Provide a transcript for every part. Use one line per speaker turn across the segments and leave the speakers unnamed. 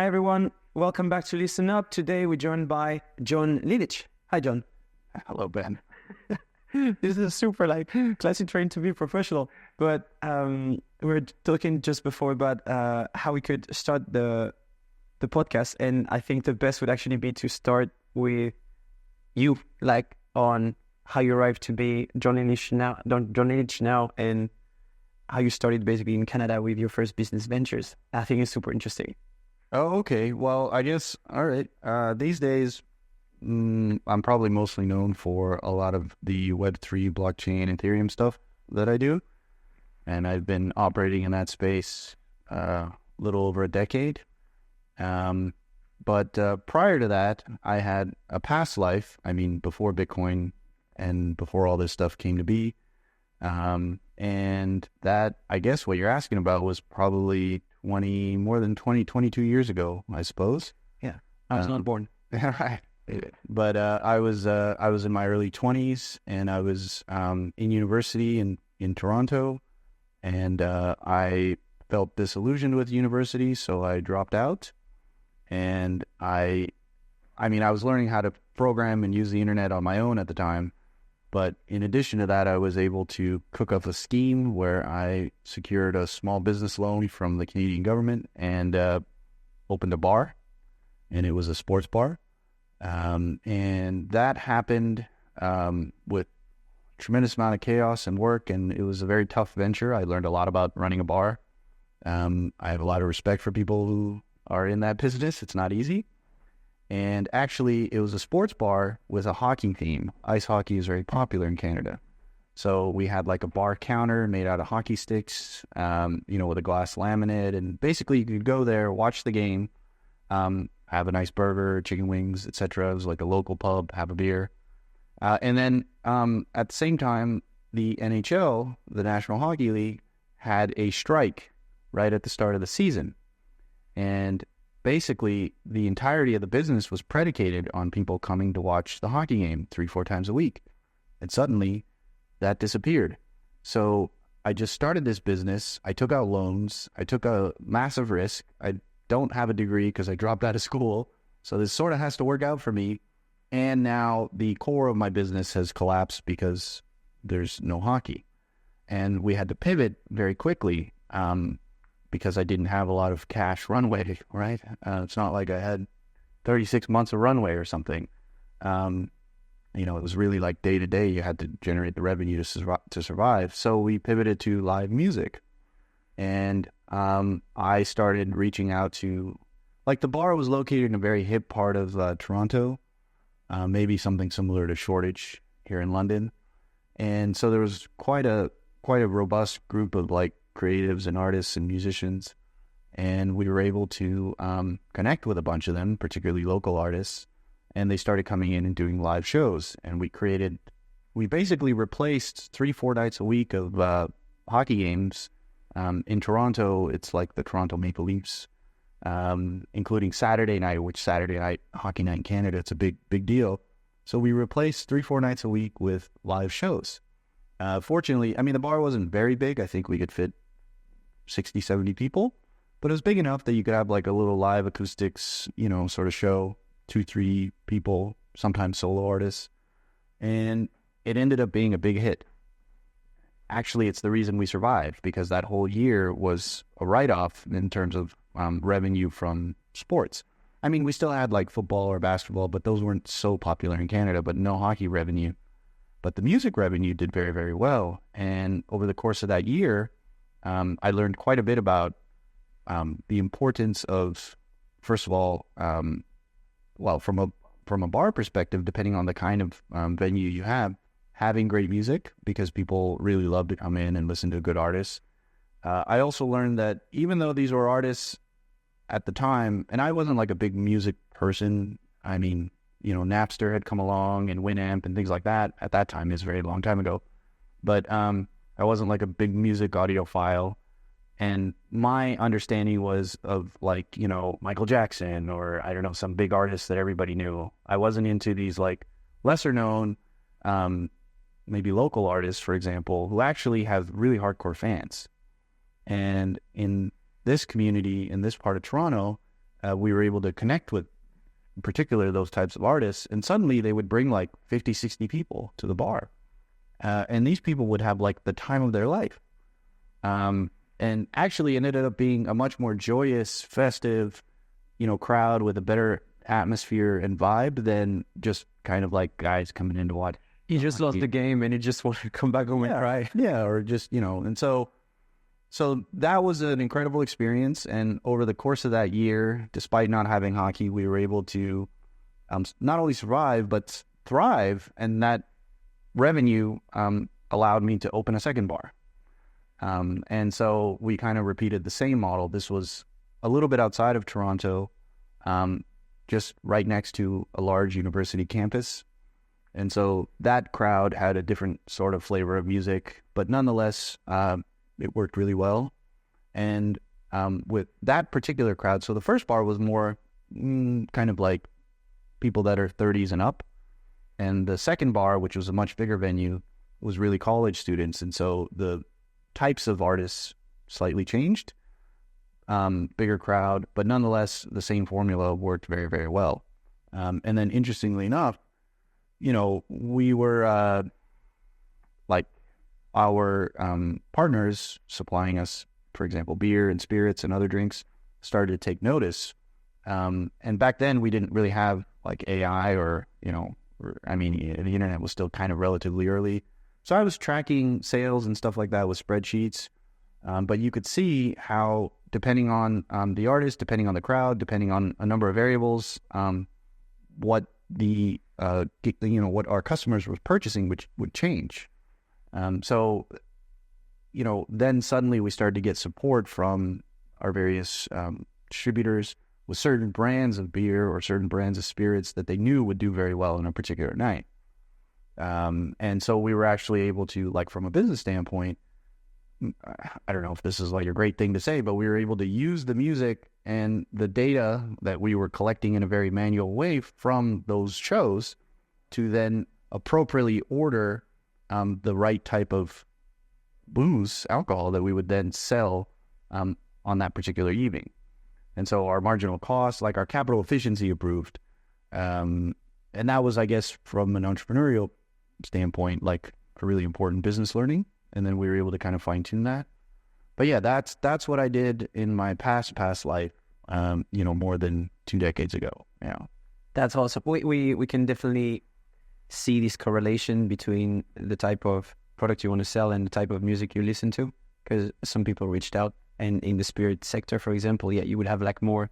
Hi, everyone. Welcome back to Listen Up. Today, we're joined by John Lilic. Hi, John.
Hello, Ben.
This is super classy trained to be professional. But we were talking just before about how we could start the podcast. And I think the best would actually be to start with you, on how you arrived to be John Lilic now, and how you started basically in Canada with your first business ventures. I think it's super interesting.
Oh, okay. Well, I guess, all right. These days, I'm probably mostly known for a lot of the Web3 blockchain Ethereum stuff that I do. And I've been operating in that space a little over a decade. But prior to that, I had a past life. I mean, before Bitcoin and before all this stuff came to be. And that, I guess what you're asking about was probably 22 years ago, I suppose.
Yeah, I was not born.
Yeah, right. But I was in my early 20s, and I was in university in Toronto, and I felt disillusioned with university, so I dropped out. And I was learning how to program and use the internet on my own at the time. But in addition to that, I was able to cook up a scheme where I secured a small business loan from the Canadian government and opened a bar, and it was a sports bar. And that happened with a tremendous amount of chaos and work, and it was a very tough venture. I learned a lot about running a bar. I have a lot of respect for people who are in that business. It's not easy. And actually, it was a sports bar with a hockey theme. Ice hockey is very popular in Canada. So we had a bar counter made out of hockey sticks, with a glass laminate. And basically, you could go there, watch the game, have a nice burger, chicken wings, etc. It was like a local pub, have a beer. And then at the same time, the NHL, the National Hockey League, had a strike right at the start of the season. And basically, the entirety of the business was predicated on people coming to watch the hockey game 3-4 times a week. And suddenly, that disappeared. So I just started this business. I took out loans. I took a massive risk. I don't have a degree because I dropped out of school. So this sort of has to work out for me. And now the core of my business has collapsed because there's no hockey. And we had to pivot very quickly. Because I didn't have a lot of cash runway, right? It's not like I had 36 months of runway or something. It was really like day to day. You had to generate the revenue to survive. So we pivoted to live music. And I started reaching out to, the bar was located in a very hip part of Toronto, maybe something similar to Shoreditch here in London. And so there was quite a robust group of creatives and artists and musicians, and we were able to connect with a bunch of them, particularly local artists, and they started coming in and doing live shows. And we basically replaced 3-4 nights a week of hockey games. In Toronto, it's like the Toronto Maple Leafs, including Saturday night, which Saturday night hockey night in Canada, it's a big deal. So we replaced 3-4 nights a week with live shows. Fortunately, the bar wasn't very big. I think we could fit 60, 70 people, but it was big enough that you could have a little live acoustics, sort of show, 2-3 people, sometimes solo artists. And it ended up being a big hit. Actually, it's the reason we survived, because that whole year was a write-off in terms of revenue from sports. We still had football or basketball, but those weren't so popular in Canada, but no hockey revenue. But the music revenue did very, very well. And over the course of that year, I learned quite a bit about the importance of, first of all, from a bar perspective, depending on the kind of venue you have, having great music, because people really love to come in and listen to good artists. I also learned that even though these were artists at the time, and I wasn't a big music person, Napster had come along and Winamp and things like that at that time. Is a very long time ago. But I wasn't a big music audiophile. And my understanding was of Michael Jackson or, I don't know, some big artist that everybody knew. I wasn't into these lesser known, maybe local artists, for example, who actually have really hardcore fans. And in this community, in this part of Toronto, we were able to connect with particularly those types of artists, and suddenly they would bring like 50, 60 people to the bar. And these people would have like the time of their life. And actually it ended up being a much more joyous, festive, crowd with a better atmosphere and vibe than just kind of like guys coming in to watch.
You just lost the game and you just want to come back home and cry.
Yeah, or just, and so that was an incredible experience. And over the course of that year, despite not having hockey, we were able to not only survive, but thrive. And that revenue allowed me to open a second bar. And so we kind of repeated the same model. This was a little bit outside of Toronto, just right next to a large university campus. And so that crowd had a different sort of flavor of music, but nonetheless, it worked really well. And with that particular crowd, so the first bar was more kind of like people that are 30s and up. And the second bar, which was a much bigger venue, was really college students. And so the types of artists slightly changed, bigger crowd, but nonetheless, the same formula worked very, very well. And then interestingly enough, we were like our partners supplying us, for example, beer and spirits and other drinks started to take notice. And back then we didn't really have like AI or, the internet was still kind of relatively early. So I was tracking sales and stuff like that with spreadsheets. But you could see how, depending on the artist, depending on the crowd, depending on a number of variables, what the what our customers were purchasing, which would change. So then suddenly we started to get support from our various distributors with certain brands of beer or certain brands of spirits that they knew would do very well on a particular night. And so we were actually able to, like, from a business standpoint, I don't know if this is like a great thing to say, but we were able to use the music and the data that we were collecting in a very manual way from those shows to then appropriately order the right type of booze, alcohol, that we would then sell on that particular evening. And so our marginal cost, like our capital efficiency, improved. And that was, I guess, from an entrepreneurial standpoint, like a really important business learning. And then we were able to kind of fine tune that. But yeah, that's what I did in my past life, more than 2 decades ago. Yeah.
That's awesome. We can definitely see this correlation between the type of product you want to sell and the type of music you listen to, because some people reached out, and in the spirit sector, for example, you would have like more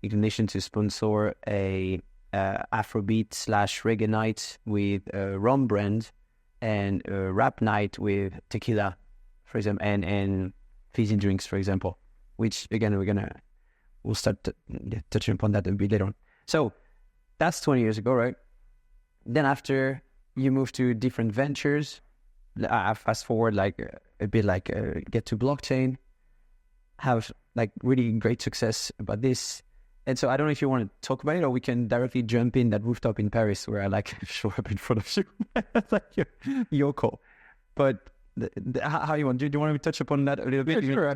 inclination to sponsor a Afrobeat / reggae night with a rum brand and a rap night with tequila, for example, and fizzy drinks, for example, which again, we'll start touching upon that a bit later on. So that's 20 years ago, right? Then after you move to different ventures, fast forward like a bit, like get to blockchain, have like really great success about this. And so I don't know if you want to talk about it, or we can directly jump in that rooftop in Paris where I like show up in front of you. That's like your call. But how you want? Do you want to touch upon that a little bit?
Sure.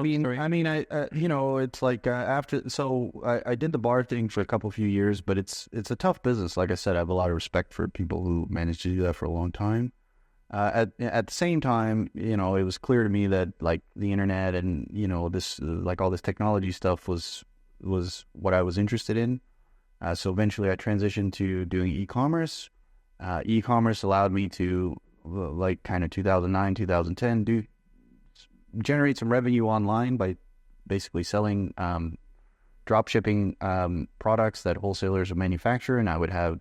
It's like after. So I did the bar thing for a few years, but it's a tough business. Like I said, I have a lot of respect for people who managed to do that for a long time. At the same time, it was clear to me that like the internet and this like all this technology stuff was what I was interested in. So eventually I transitioned to doing e-commerce. E-commerce allowed me to, like kind of 2009, 2010, generate some revenue online by basically selling drop shipping products that wholesalers would manufacture, and I would have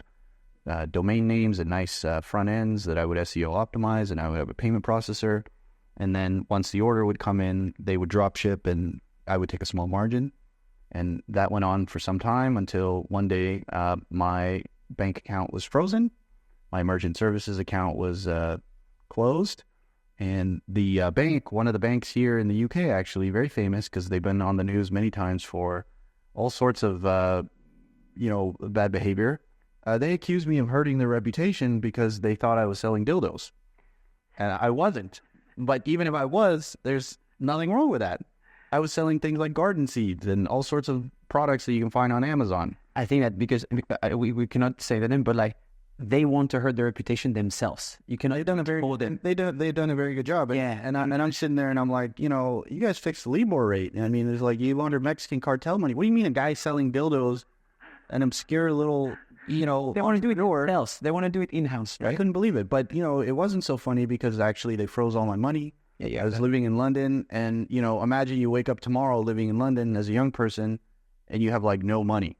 domain names and nice front ends that I would SEO optimize, and I would have a payment processor. And then once the order would come in, they would drop ship and I would take a small margin. And that went on for some time until one day my bank account was frozen. My merchant services account was closed. And the bank, one of the banks here in the UK, actually very famous because they've been on the news many times for all sorts of, bad behavior. They accused me of hurting their reputation because they thought I was selling dildos. And I wasn't. But even if I was, there's nothing wrong with that. I was selling things like garden seeds and all sorts of products that you can find on Amazon.
I think that because we cannot say the name, but like they want to hurt their reputation themselves. You cannot
They've done a very good job. And I'm sitting there and I'm like, you guys fixed the LIBOR rate. I mean, there's like, you launder Mexican cartel money. What do you mean a guy selling dildos, an obscure little,
they want to do it themselves. They want to do it in-house, right?
I couldn't believe it. But, it wasn't so funny because actually they froze all my money.
Yeah.
I was living in London and, imagine you wake up tomorrow living in London as a young person and you have like no money,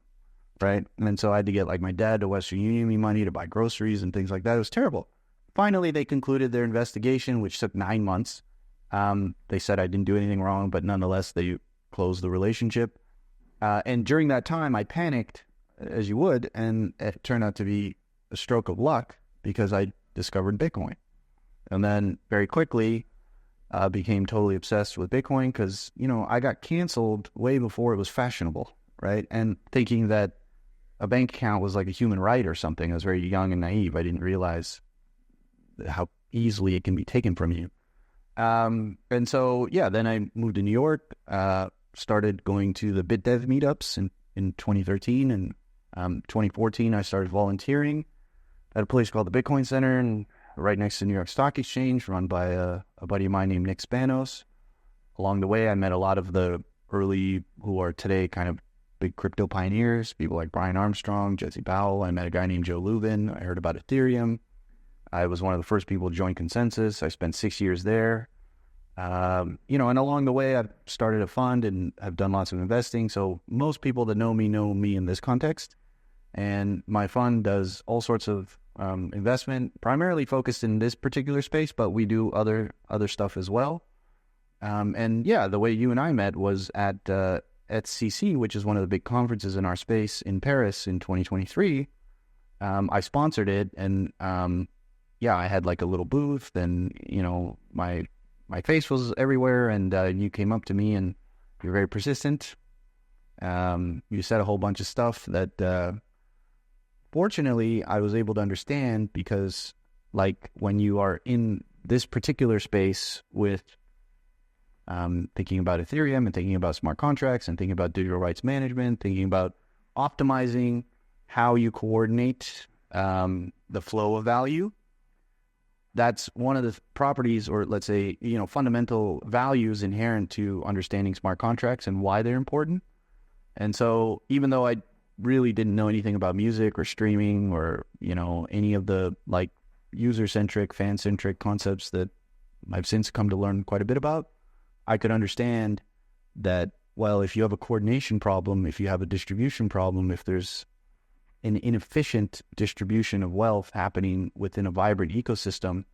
right? And so I had to get like my dad to Western Union me money to buy groceries and things like that. It was terrible. Finally, they concluded their investigation, which took 9 months. They said I didn't do anything wrong, but nonetheless, they closed the relationship. And during that time, I panicked, as you would, and it turned out to be a stroke of luck because I discovered Bitcoin. And then very quickly, became totally obsessed with Bitcoin because, I got canceled way before it was fashionable, right? And thinking that a bank account was like a human right or something. I was very young and naive. I didn't realize how easily it can be taken from you. And so, then I moved to New York, started going to the BitDev meetups in 2013. And 2014, I started volunteering at a place called the Bitcoin Center and right next to New York Stock Exchange, run by a buddy of mine named Nick Spanos. Along the way, I met a lot of the early, who are today kind of big crypto pioneers, people like Brian Armstrong, Jesse Powell. I met a guy named Joe Lubin. I heard about Ethereum. I was one of the first people to join Consensus. I spent 6 years there. And along the way, I've started a fund and I've done lots of investing. So most people that know me in this context. And my fund does all sorts of investment, primarily focused in this particular space, but we do other stuff as well. The way you and I met was at CC, which is one of the big conferences in our space in Paris in 2023. I sponsored it, and I had like a little booth, and my face was everywhere, and you came up to me, and you're very persistent. You said a whole bunch of stuff that fortunately I was able to understand because, like, when you are in this particular space with thinking about Ethereum and thinking about smart contracts and thinking about digital rights management, thinking about optimizing how you coordinate the flow of value. That's one of the properties, or let's say, fundamental values inherent to understanding smart contracts and why they're important. And so even though I really didn't know anything about music or streaming or, any of the like user-centric, fan-centric concepts that I've since come to learn quite a bit about, I could understand that, well, if you have a coordination problem, if you have a distribution problem, if there's an inefficient distribution of wealth happening within a vibrant ecosystem,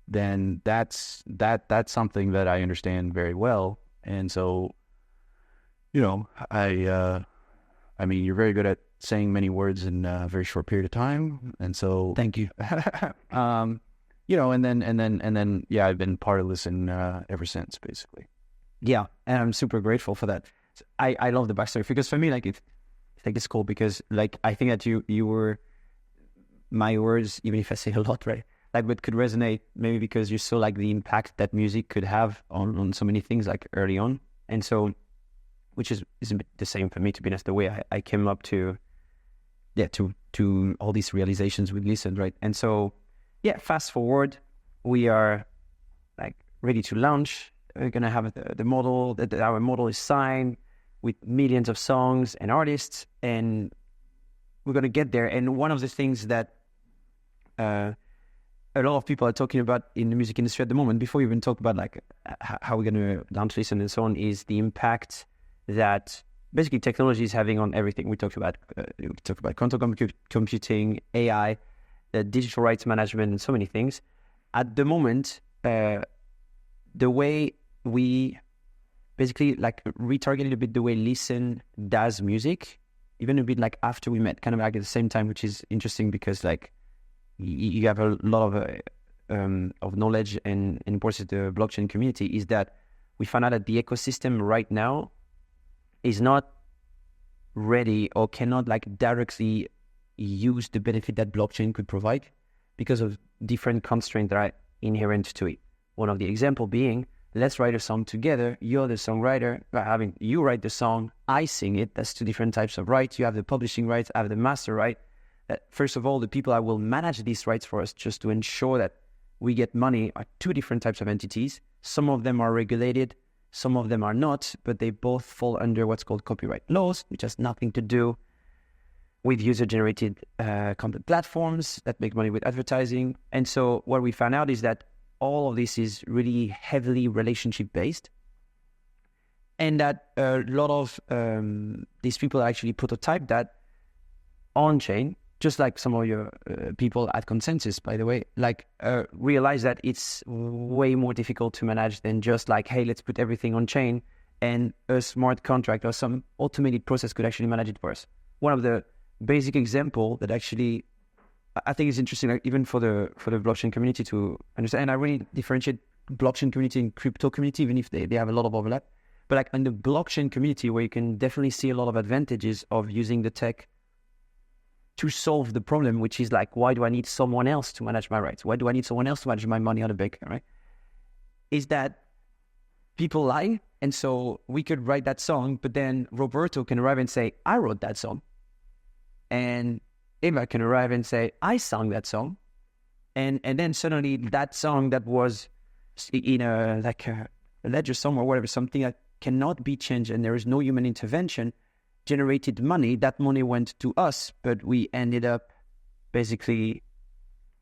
then that's something that I understand very well. And so, I mean, you're very good at saying many words in a very short period of time. And so
thank you.
And then, I've been part of Lissen ever since, basically.
Yeah, and I'm super grateful for that. I love the backstory because for me, like, it's cool because, like, I think that you were my words, even if I say a lot, right? Like, but could resonate maybe because you saw like the impact that music could have on so many things, like early on, and so, which is a bit the same for me, to be honest. The way I came up to all these realizations with Lissen, right? And so, fast forward, we are like ready to launch. We're gonna have the model. Our model is signed with millions of songs and artists, and we're gonna get there. And one of the things that a lot of people are talking about in the music industry at the moment, before we even talk about like how we're gonna launch Lissen and so on, is the impact that basically technology is having on everything. We talk about quantum computing, AI, digital rights management, and so many things. At the moment, the way we basically like retargeted a bit the way Lissen does music, even a bit like after we met, kind of like at the same time, which is interesting because like you have a lot of knowledge and importance to the blockchain community, is that we found out that the ecosystem right now is not ready or cannot like directly use the benefit that blockchain could provide because of different constraints that are inherent to it. One of the example being let's write a song together. You're the songwriter. You write the song, I sing it. That's two different types of rights. You have the publishing rights, I have the master right. First of all, the people that will manage these rights for us just to ensure that we get money are two different types of entities. Some of them are regulated, some of them are not, but they both fall under what's called copyright laws, which has nothing to do with user-generated content platforms that make money with advertising. And so what we found out is that all of this is really heavily relationship-based, and that a lot of these people actually prototype that on-chain, just like some of your people at Consensus, by the way, realize that it's way more difficult to manage than just like, hey, let's put everything on chain, and a smart contract or some automated process could actually manage it for us. One of the basic example that actually I think is interesting, like even for the blockchain community to understand, and I really differentiate blockchain community and crypto community, even if they have a lot of overlap. But like in the blockchain community, where you can definitely see a lot of advantages of using the tech to solve the problem, which is like, why do I need someone else to manage my rights? Why do I need someone else to manage my money on a bank, right? Is that people lie. And so we could write that song, but then Roberto can arrive and say, I wrote that song. And Eva can arrive and say, I sang that song. And then suddenly that song that was in a ledger song or whatever, something that cannot be changed and there is no human intervention, generated money. That money went to us, but we ended up basically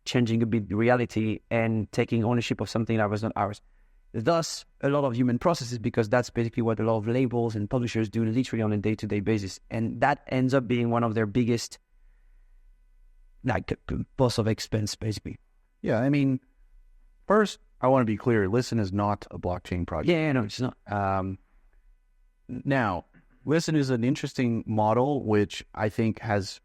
changing a bit the reality and taking ownership of something that was not ours. Thus, a lot of human processes, because that's basically what a lot of labels and publishers do literally on a day-to-day basis. And that ends up being one of their biggest, boss of expense, basically.
Yeah, I mean, first, I want to be clear. Lissen is not a blockchain project.
Yeah, no, it's not.
Now, Lissen is an interesting model, which I think has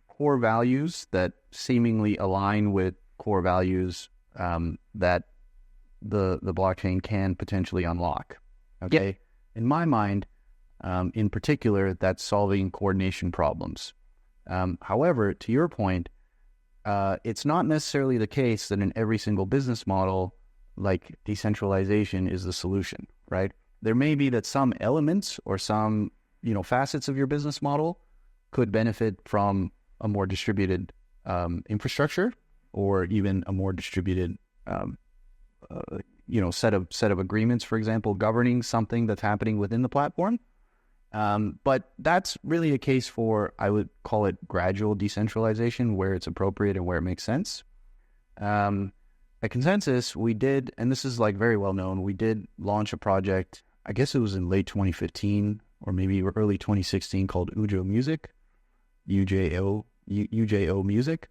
core values that seemingly align with core values that the blockchain can potentially unlock. Okay,
Yep.
In my mind, in particular, that's solving coordination problems. However, to your point, it's not necessarily the case that in every single business model, like decentralization is the solution, right? There may be that some elements or some, facets of your business model could benefit from a more distributed infrastructure, or even a more distributed, set of agreements, for example, governing something that's happening within the platform. But that's really a case for, I would call it gradual decentralization, where it's appropriate and where it makes sense. At Consensus, we did, and this is very well known, we did launch a project, I guess it was in late 2015 or maybe early 2016, called UJO Music, UJO Music.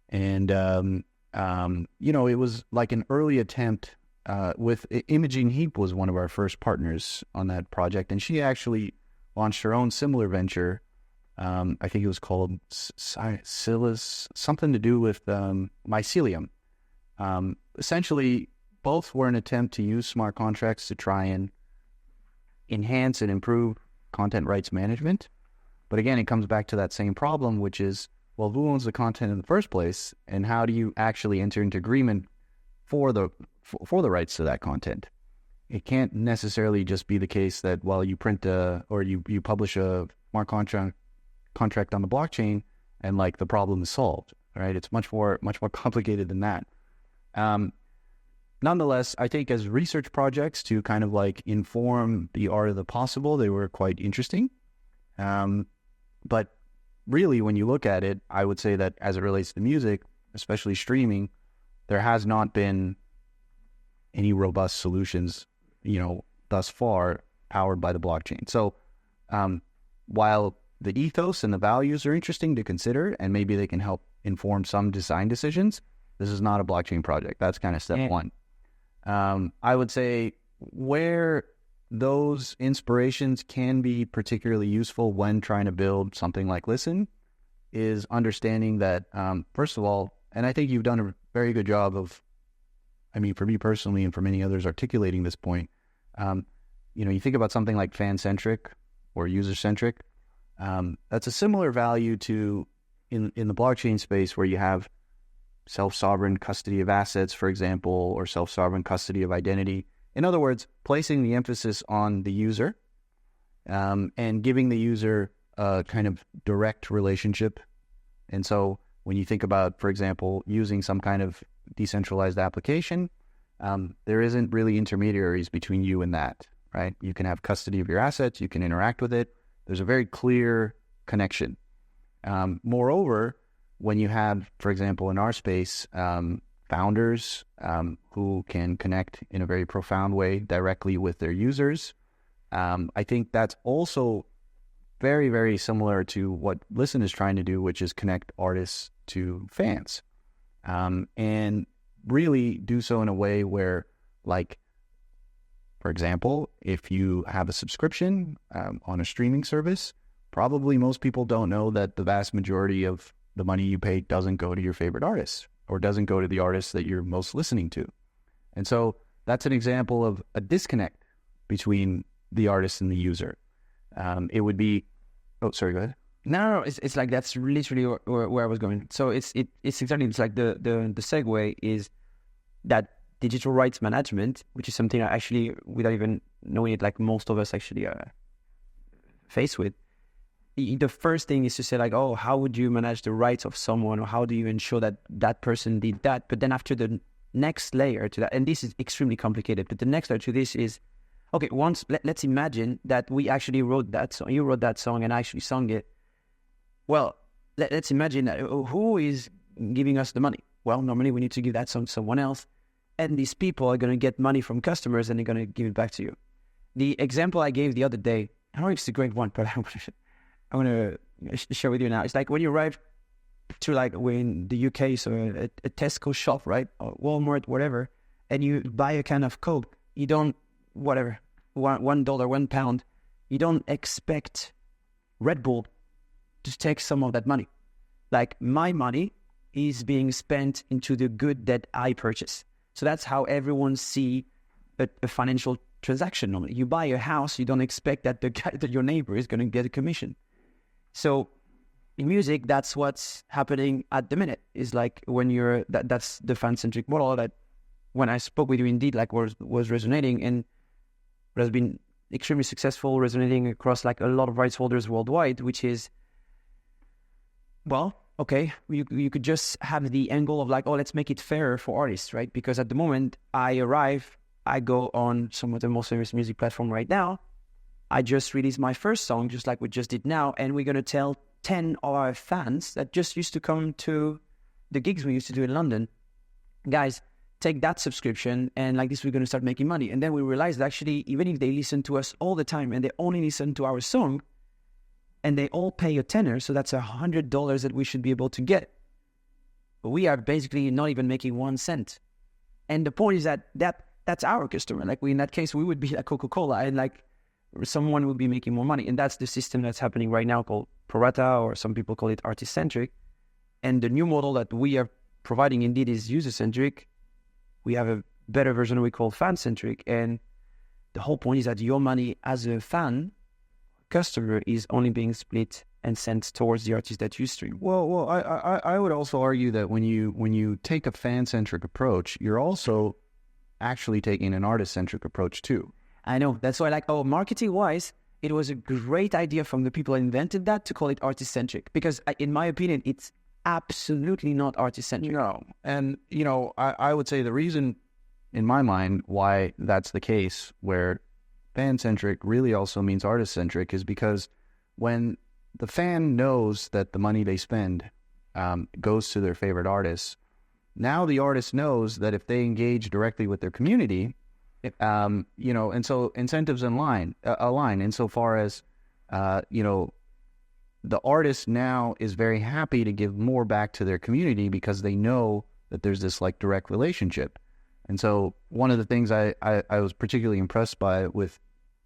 And, it was like an early attempt with Imogene Heap was one of our first partners on that project. And she actually launched her own similar venture. I think it was called Silas, something to do with mycelium. Essentially, both were an attempt to use smart contracts to try and enhance and improve content rights management. But again, it comes back to that same problem, which is, well, who owns the content in the first place, and how do you actually enter into agreement for the rights to that content? It can't necessarily just be the case that, well, you print or you publish a smart contract on the blockchain and the problem is solved, right? It's much more complicated than that. Nonetheless, I think as research projects to kind of inform the art of the possible, they were quite interesting. But really, when you look at it, I would say that as it relates to music, especially streaming, there has not been any robust solutions, thus far powered by the blockchain. So while the ethos and the values are interesting to consider, and maybe they can help inform some design decisions, this is not a blockchain project. That's kind of step one. I would say where those inspirations can be particularly useful when trying to build something like Lissen is understanding that, first of all, and I think you've done a very good job of, for me personally and for many others, articulating this point. You think about something like Fan-Centric or user-centric. That's a similar value to in the blockchain space, where you have self-sovereign custody of assets, for example, or self-sovereign custody of identity. In other words, placing the emphasis on the user and giving the user a kind of direct relationship. And so when you think about, for example, using some kind of decentralized application, there isn't really intermediaries between you and that, right? You can have custody of your assets, you can interact with it. There's a very clear connection. Moreover, when you have, for example, in our space, founders who can connect in a very profound way directly with their users, I think that's also very, very similar to what Lissen is trying to do, which is connect artists to fans, and really do so in a way where, like, for example, if you have a subscription on a streaming service, probably most people don't know that the vast majority of the money you pay doesn't go to your favorite artists or doesn't go to the artists that you're most listening to. And so that's an example of a disconnect between the artist and the user. It would be, oh, sorry, go ahead.
No, it's like that's literally where I was going. So it's exactly, it's like the segue is that digital rights management, which is something I actually, without even knowing it, like most of us actually face with. The first thing is to say like, oh, how would you manage the rights of someone, or how do you ensure that that person did that? But then after the next layer to that, and this is extremely complicated, but the next layer to this is, okay, let's imagine that we actually wrote that song, you wrote that song and I actually sung it. Well, let's imagine that who is giving us the money? Well, normally we need to give that song to someone else, and these people are going to get money from customers and they're going to give it back to you. The example I gave the other day, I don't know if it's a great one, but I want to share with you now. It's like when you arrive to, like, we're in the UK, so a Tesco shop, right? Or Walmart, whatever, and you buy a can of Coke. You don't, whatever, $1, £1, you don't expect Red Bull to take some of that money. Like, my money is being spent into the good that I purchase. So that's how everyone see a financial transaction normally. You buy a house, you don't expect that the guy, that your neighbor is going to get a commission. So in music, that's what's happening at the minute. Is like when you're that's the fan-centric model that when I spoke with you, indeed, like was resonating, and it has been extremely successful, resonating across like a lot of rights holders worldwide. Which is, well, okay, you could just have the angle of like, oh, let's make it fairer for artists, right? Because at the moment I arrive, I go on some of the most famous music platform right now. I just released my first song, just like we just did now, and we're going to tell 10 of our fans that just used to come to the gigs we used to do in London, guys, take that subscription, and like this, we're going to start making money. And then we realized that actually, even if they listen to us all the time and they only listen to our song, and they all pay a tenner, so that's $100 that we should be able to get, we are basically not even making 1 cent. And the point is that's our customer. Like, in that case, we would be like Coca-Cola, and like someone would be making more money. And that's the system that's happening right now, called pro rata, or some people call it artist-centric. And the new model that we are providing indeed is user-centric. We have a better version we call fan-centric. And the whole point is that your money as a fan customer is only being split and sent towards the artist that you stream.
Well, I would also argue that when you take a fan-centric approach, you're also actually taking an artist-centric approach too.
I know. That's why, like, oh, marketing-wise, it was a great idea from the people who invented that to call it artist-centric. Because in my opinion, it's absolutely not artist-centric.
No. And, you know, I would say the reason, in my mind, why that's the case, where fan-centric really also means artist-centric, is because when the fan knows that the money they spend goes to their favorite artists, now the artist knows that if they engage directly with their community, you know, and so incentives align insofar as, you know, the artist now is very happy to give more back to their community because they know that there's this like direct relationship. And so one of the things I was particularly impressed by with,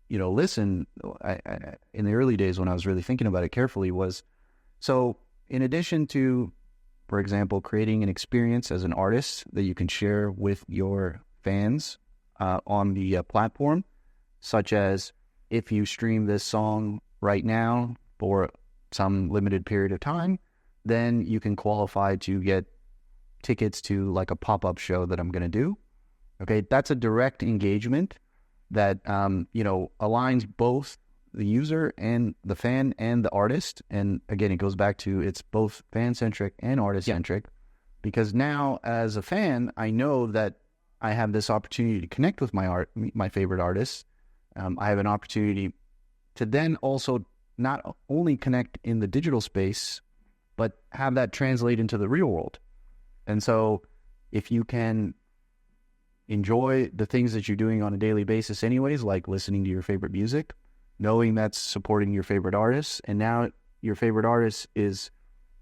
you know, Lissen in the early days when I was really thinking about it carefully was, so in addition to, for example, creating an experience as an artist that you can share with your fans on the platform, such as if you stream this song right now for some limited period of time, then you can qualify to get tickets to like a pop-up show that I'm going to do. Okay, that's a direct engagement that aligns both the user and the fan and the artist. And again, it goes back to it's both fan-centric and artist-centric, because now as a fan, I know that I have this opportunity to connect with my favorite artists. I have an opportunity to then also not only connect in the digital space, but have that translate into the real world. And so if you can enjoy the things that you're doing on a daily basis anyways, like listening to your favorite music, knowing that's supporting your favorite artists, and now your favorite artist is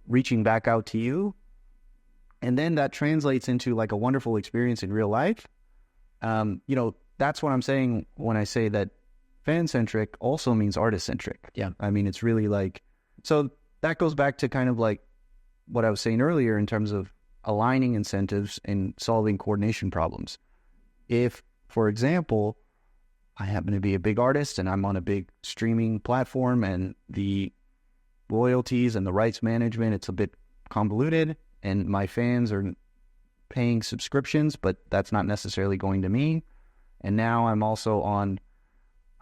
reaching back out to you, and then that translates into like a wonderful experience in real life. That's what I'm saying when I say that fan-centric also means artist-centric.
Yeah.
I mean, it's really like, so that goes back to kind of like what I was saying earlier in terms of aligning incentives and solving coordination problems. If, for example, I happen to be a big artist and I'm on a big streaming platform and the royalties and the rights management, it's a bit convoluted, and my fans are paying subscriptions, but that's not necessarily going to me. And now I'm also on,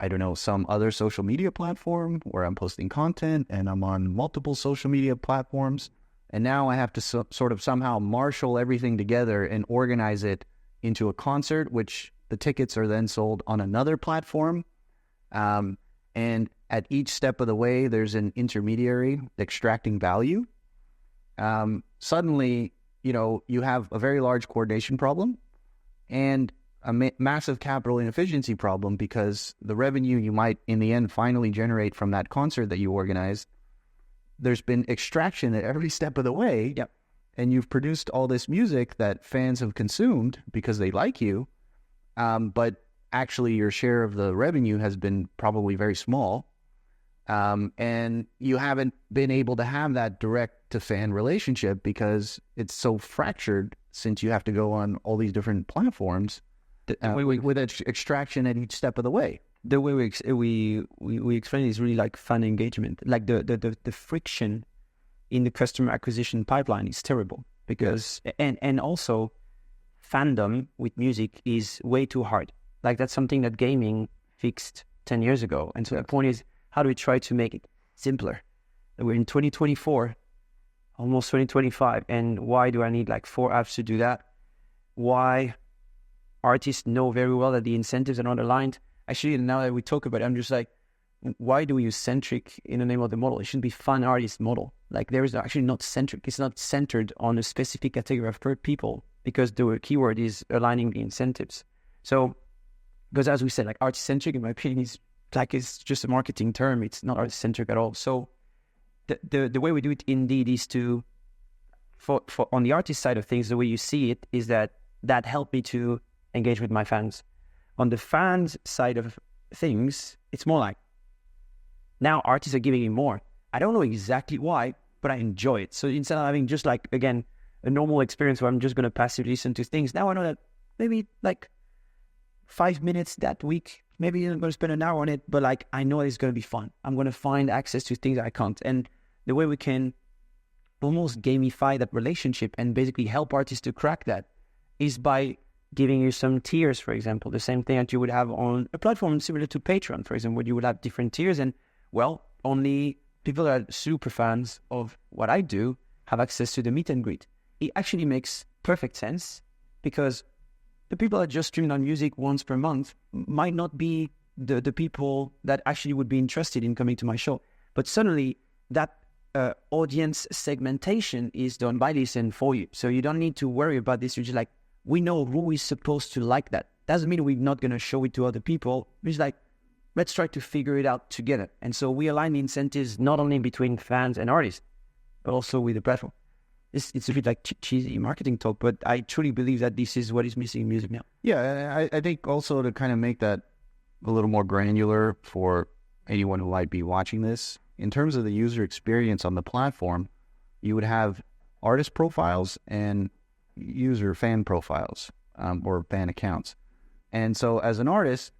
I don't know, some other social media platform where I'm posting content, and I'm on multiple social media platforms. And now I have to sort of somehow marshal everything together and organize it into a concert, which the tickets are then sold on another platform. And at each step of the way, there's an intermediary extracting value. Suddenly, you have a very large coordination problem and a massive capital inefficiency problem, because the revenue you might in the end finally generate from that concert that you organized, there's been extraction at every step of the way.
Yep.
And you've produced all this music that fans have consumed because they like you. But actually your share of the revenue has been probably very small. And you haven't been able to have that direct to fan relationship because it's so fractured, since you have to go on all these different platforms with extraction at each step of the way.
The way we explain it is really like fan engagement. Like the friction in the customer acquisition pipeline is terrible, because and also fandom with music is way too hard. Like that's something that gaming fixed 10 years ago. And so the point is, how do we try to make it simpler? We're in 2024, almost 2025, and why do I need like 4 apps to do that? Why artists know very well that the incentives are not aligned? Actually, now that we talk about it, I'm just like, why do we use centric in the name of the model? It shouldn't be fan artist model. Like there is actually not centric. It's not centered on a specific category of people, because the keyword is aligning the incentives. So, because as we said, like artist-centric, in my opinion, is like, it's just a marketing term. It's not artist-centric at all. So the way we do it indeed is to, for on the artist side of things, the way you see it is that helped me to engage with my fans. On the fans side of things, it's more like, now artists are giving me more. I don't know exactly why, but I enjoy it. So instead of having just like, again, a normal experience where I'm just going to passively listen to things, now I know that maybe like 5 minutes that week, maybe I'm going to spend an hour on it, but like I know it's going to be fun. I'm going to find access to things I can't. And the way we can almost gamify that relationship and basically help artists to crack that is by giving you some tiers, for example, the same thing that you would have on a platform similar to Patreon, for example, where you would have different tiers, and well, only people that are super fans of what I do have access to the meet and greet. It actually makes perfect sense, because the people that just stream on music once per month might not be the people that actually would be interested in coming to my show. But suddenly that audience segmentation is done by Lissen for you. So you don't need to worry about this. You're just like, we know who is supposed to like that. Doesn't mean we're not going to show it to other people. It's like, let's try to figure it out together. And so we align the incentives not only between fans and artists, but also with the platform. It's a bit like cheesy marketing talk, but I truly believe that this is what is missing in music now.
Yeah, I think also to kind of make that a little more granular for anyone who might be watching this, in terms of the user experience on the platform, you would have artist profiles and user fan profiles, or fan accounts. And so as an artist,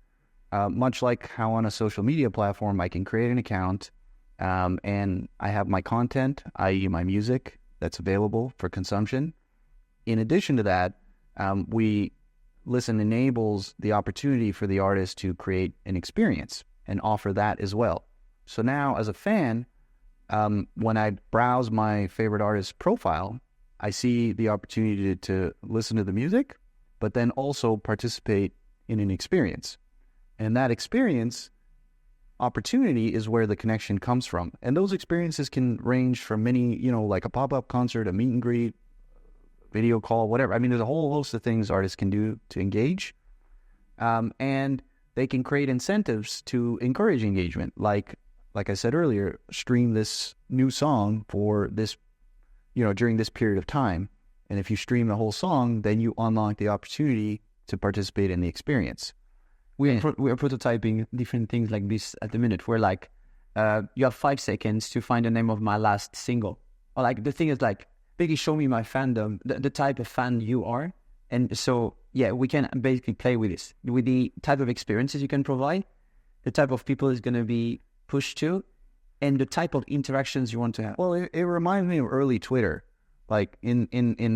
much like how on a social media platform, I can create an account, and I have my content, i.e. my music, that's available for consumption. In addition to that, we Lissen enables the opportunity for the artist to create an experience and offer that as well. So now as a fan, when I browse my favorite artist's profile, I see the opportunity to listen to the music, but then also participate in an experience. And that experience opportunity is where the connection comes from. And those experiences can range from many, like a pop-up concert, a meet and greet, video call, whatever. I mean, there's a whole host of things artists can do to engage. And they can create incentives to encourage engagement. Like I said earlier, stream this new song for this, during this period of time. And if you stream the whole song, then you unlock the opportunity to participate in the experience.
We are prototyping different things like this at the minute. Where like, you have 5 seconds to find the name of my last single. Or like the thing is like, basically show me my fandom, the type of fan you are. And so, yeah, we can basically play with this, with the type of experiences you can provide, the type of people is going to be pushed to, and the type of interactions you want to have.
Well, it reminds me of early Twitter, like in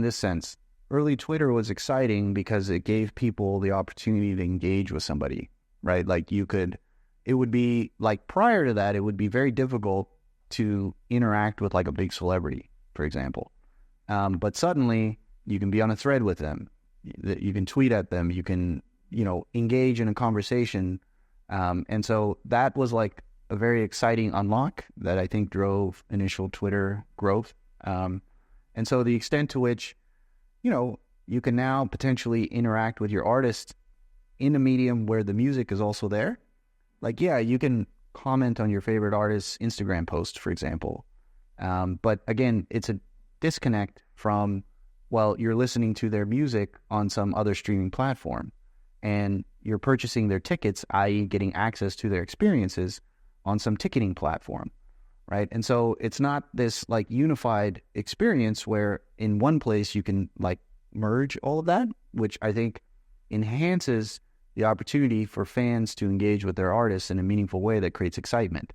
this sense. Early Twitter was exciting because it gave people the opportunity to engage with somebody, right? Like it would be like prior to that, it would be very difficult to interact with like a big celebrity, for example. But suddenly you can be on a thread with them. You can tweet at them. You can, engage in a conversation. And so that was like a very exciting unlock that I think drove initial Twitter growth. And so the extent to which, you can now potentially interact with your artist in a medium where the music is also there. Like, yeah, you can comment on your favorite artist's Instagram post, for example. But again, it's a disconnect from, well, you're listening to their music on some other streaming platform and you're purchasing their tickets, i.e. getting access to their experiences on some ticketing platform, right? And so it's not this like unified experience where in one place you can like merge all of that, which I think enhances the opportunity for fans to engage with their artists in a meaningful way that creates excitement.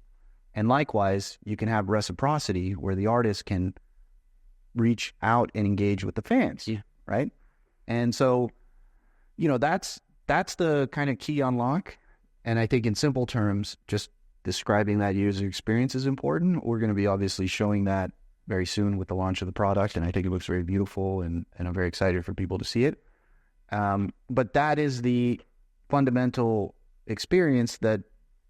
And likewise, you can have reciprocity where the artist can reach out and engage with the fans, right? And so, that's the kind of key unlock. And I think in simple terms, just describing that user experience is important. We're going to be obviously showing that very soon with the launch of the product, and I think it looks very beautiful, and I'm very excited for people to see it. But that is the fundamental experience that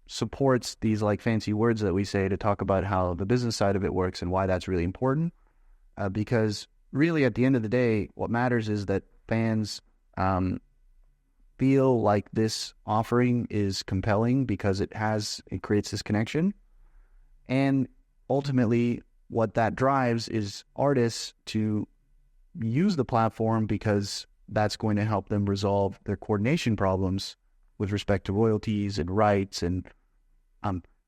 supports these like fancy words that we say to talk about how the business side of it works and why that's really important. Because really, at the end of the day, what matters is that fans feel like this offering is compelling because it creates this connection. And ultimately, what that drives is artists to use the platform because that's going to help them resolve their coordination problems with respect to royalties and rights and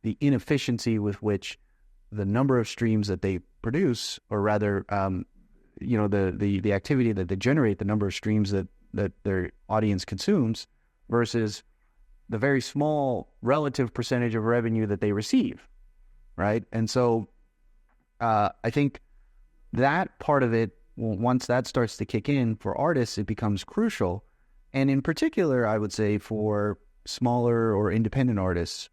the inefficiency with which the number of streams that they produce, or rather, the activity that they generate, the number of streams that their audience consumes versus the very small relative percentage of revenue that they receive, right? And so I think that part of it, once that starts to kick in for artists, it becomes crucial. And in particular, I would say for smaller or independent artists,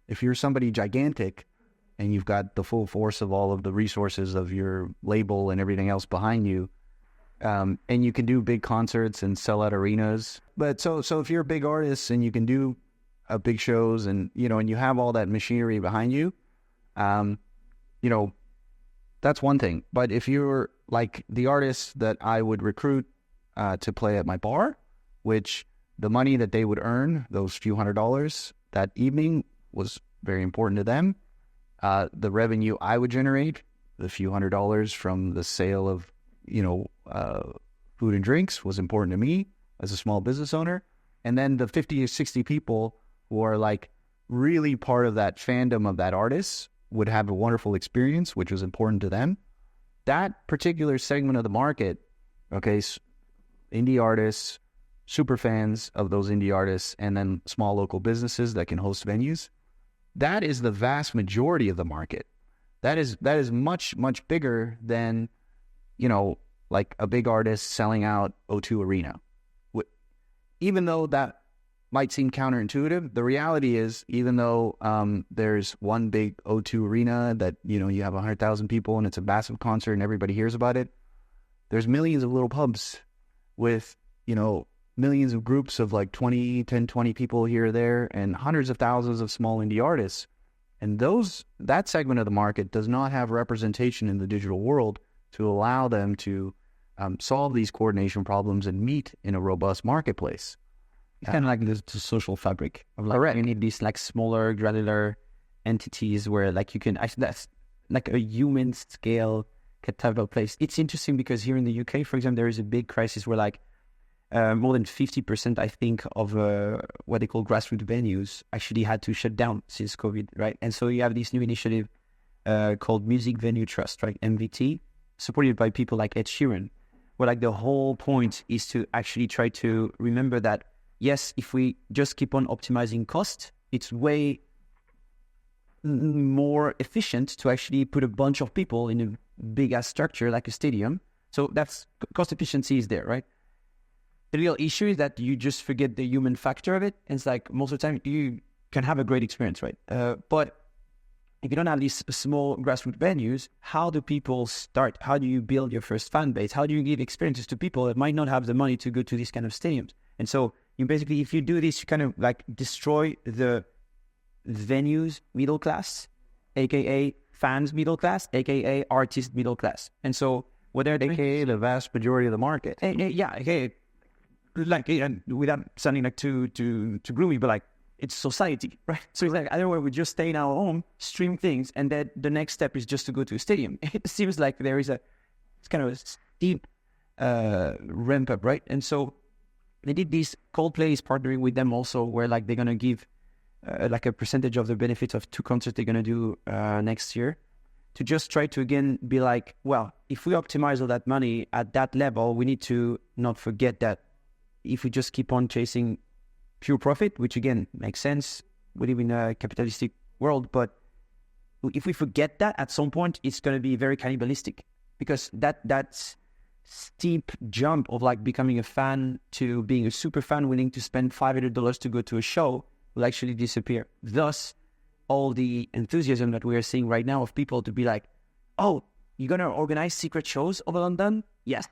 if you're somebody gigantic and you've got the full force of all of the resources of your label and everything else behind you, and you can do big concerts and sell out arenas. But so if you're a big artist and you can do big shows and, and you have all that machinery behind you, that's one thing. But if you're like the artist that I would recruit to play at my bar, which the money that they would earn, those few $100s that evening, was very important to them. The revenue I would generate, the few $100s from the sale of, food and drinks, was important to me as a small business owner. And then the 50 or 60 people who are like really part of that fandom of that artist would have a wonderful experience, which was important to them. That particular segment of the market, okay, indie artists, super fans of those indie artists, and then small local businesses that can host venues, that is the vast majority of the market. That is much, much bigger than, like a big artist selling out O2 Arena. even though that might seem counterintuitive, the reality is, even though there's one big O2 arena that, you have 100,000 people and it's a massive concert and everybody hears about it, there's millions of little pubs with, millions of groups of like 20 people here or there, and hundreds of thousands of small indie artists. And that segment of the market does not have representation in the digital world to allow them to solve these coordination problems and meet in a robust marketplace.
It's kind of like the social fabric of like,
correct.
You need these like smaller granular entities where like you can actually, that's like a human scale type of place. It's interesting because here in the UK, for example, there is a big crisis where like more than 50%, I think, of what they call grassroots venues actually had to shut down since COVID, right? And so you have this new initiative called Music Venue Trust, right? MVT, supported by people like Ed Sheeran, where like the whole point is to actually try to remember that, yes, if we just keep on optimizing cost, it's way more efficient to actually put a bunch of people in a big-ass structure like a stadium. So that's cost efficiency is there, right? The real issue is that you just forget the human factor of it. And it's like most of the time you can have a great experience, right? But if you don't have these small grassroots venues, how do people start? How do you build your first fan base? How do you give experiences to people that might not have the money to go to these kind of stadiums? And so you basically, if you do this, you kind of like destroy the venues middle class, aka fans middle class, aka artist middle class. And so what are they?
AKA the vast majority of the market.
Yeah, okay. Like, and without sounding like too gloomy, but like it's society, right? So it's like otherwise we just stay in our home, stream things, and then the next step is just to go to a stadium. It seems like there is it's kind of a steep ramp up, right? And so they did this. Coldplay is partnering with them also, where like they're gonna give like a percentage of the benefits of 2 concerts they're gonna do next year, to just try to again be like, well, if we optimize all that money at that level, we need to not forget that if we just keep on chasing pure profit, which again makes sense, we live in a capitalistic world, but if we forget that, at some point it's going to be very cannibalistic, because that steep jump of like becoming a fan to being a super fan willing to spend $500 to go to a show will actually disappear. Thus, all the enthusiasm that we are seeing right now of people to be like, oh, you're going to organize secret shows over London? Yes.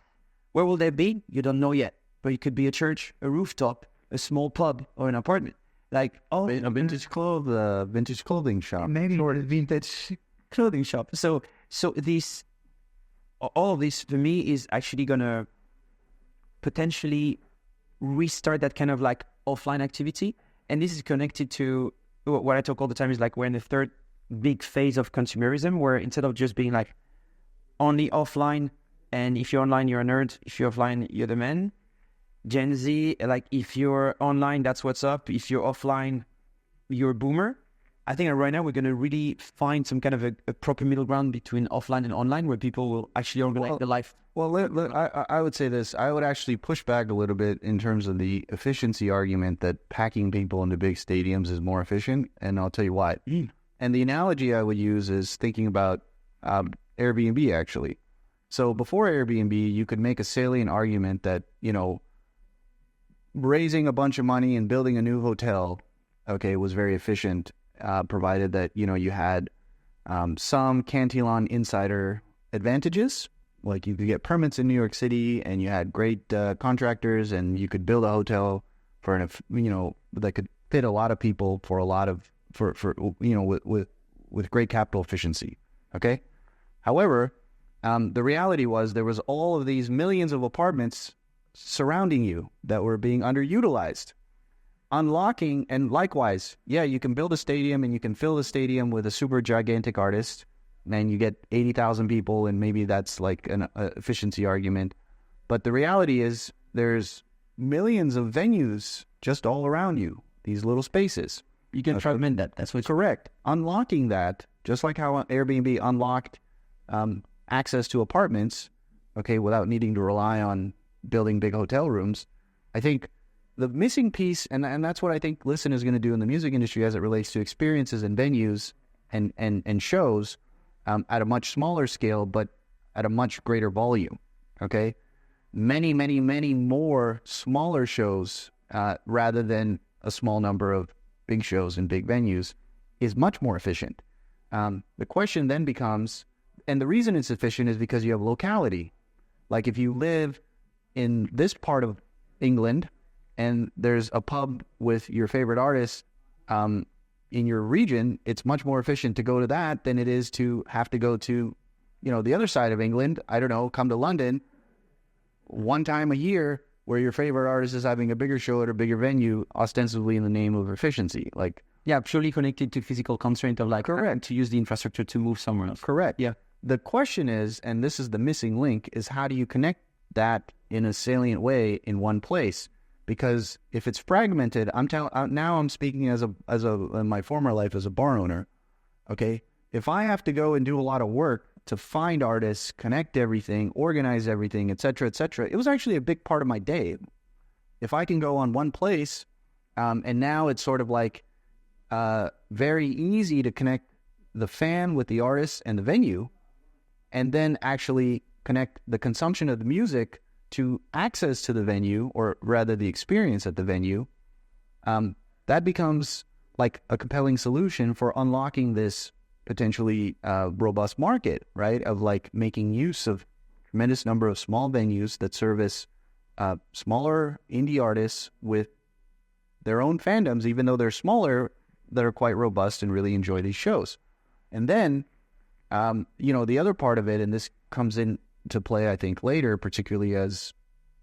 Where will they be? You don't know yet. But it could be a church, a rooftop, a small pub, or an apartment. Like, oh,
a vintage clothing shop.
Maybe, or a vintage clothing shop. So this, all of this for me is actually gonna potentially restart that kind of like offline activity. And this is connected to what I talk all the time is like we're in the third big phase of consumerism, where instead of just being like only offline, and if you're online, you're a nerd. If you're offline, you're the man. Gen Z, like if you're online, that's what's up. If you're offline, you're a boomer. I think right now we're going to really find some kind of a proper middle ground between offline and online, where people will actually organize their life.
Well, look, I would say this. I would actually push back a little bit in terms of the efficiency argument that packing people into big stadiums is more efficient, and I'll tell you why. And the analogy I would use is thinking about Airbnb, actually. So before Airbnb, you could make a salient argument that, raising a bunch of money and building a new hotel, was very efficient, provided that, you had some Cantillon insider advantages. Like you could get permits in New York City, and you had great contractors, and you could build a hotel for that could fit a lot of people for a lot of with great capital efficiency. Okay. However, the reality was there was all of these millions of apartments surrounding you that were being underutilized. Unlocking, and likewise, you can build a stadium and you can fill the stadium with a super gigantic artist, and you get 80,000 people, and maybe that's like an efficiency argument. But the reality is there's millions of venues just all around you, these little spaces.
You can fragment that. That's what's
correct. Unlocking that, just like how Airbnb unlocked access to apartments, without needing to rely on building big hotel rooms. I think the missing piece, and that's what I think Lissen is going to do in the music industry as it relates to experiences and venues and shows at a much smaller scale, but at a much greater volume. Many, many, many more smaller shows rather than a small number of big shows and big venues is much more efficient. The question then becomes, and the reason it's efficient is because you have locality. Like if you live in this part of England and there's a pub with your favorite artist in your region, it's much more efficient to go to that than it is to have to go to, the other side of England. I don't know, come to London one time a year where your favorite artist is having a bigger show at a bigger venue, ostensibly in the name of efficiency. Like,
yeah, purely connected to physical constraint of like,
correct,
to use the infrastructure to move somewhere else.
Correct.
Yeah.
The question is, and this is the missing link, is how do you connect that in a salient way in one place? Because if it's fragmented, now I'm speaking as in my former life as a bar owner. Okay, if I have to go and do a lot of work to find artists, connect everything, organize everything, etc., it was actually a big part of my day. If I can go on one place, and now it's sort of like very easy to connect the fan with the artist and the venue, and then actually connect the consumption of the music to access to the venue, or rather the experience at the venue, that becomes like a compelling solution for unlocking this potentially robust market, right? Of like making use of tremendous number of small venues that service smaller indie artists with their own fandoms, even though they're smaller, that are quite robust and really enjoy these shows. And then, the other part of it, and this comes into play, I think, later, particularly as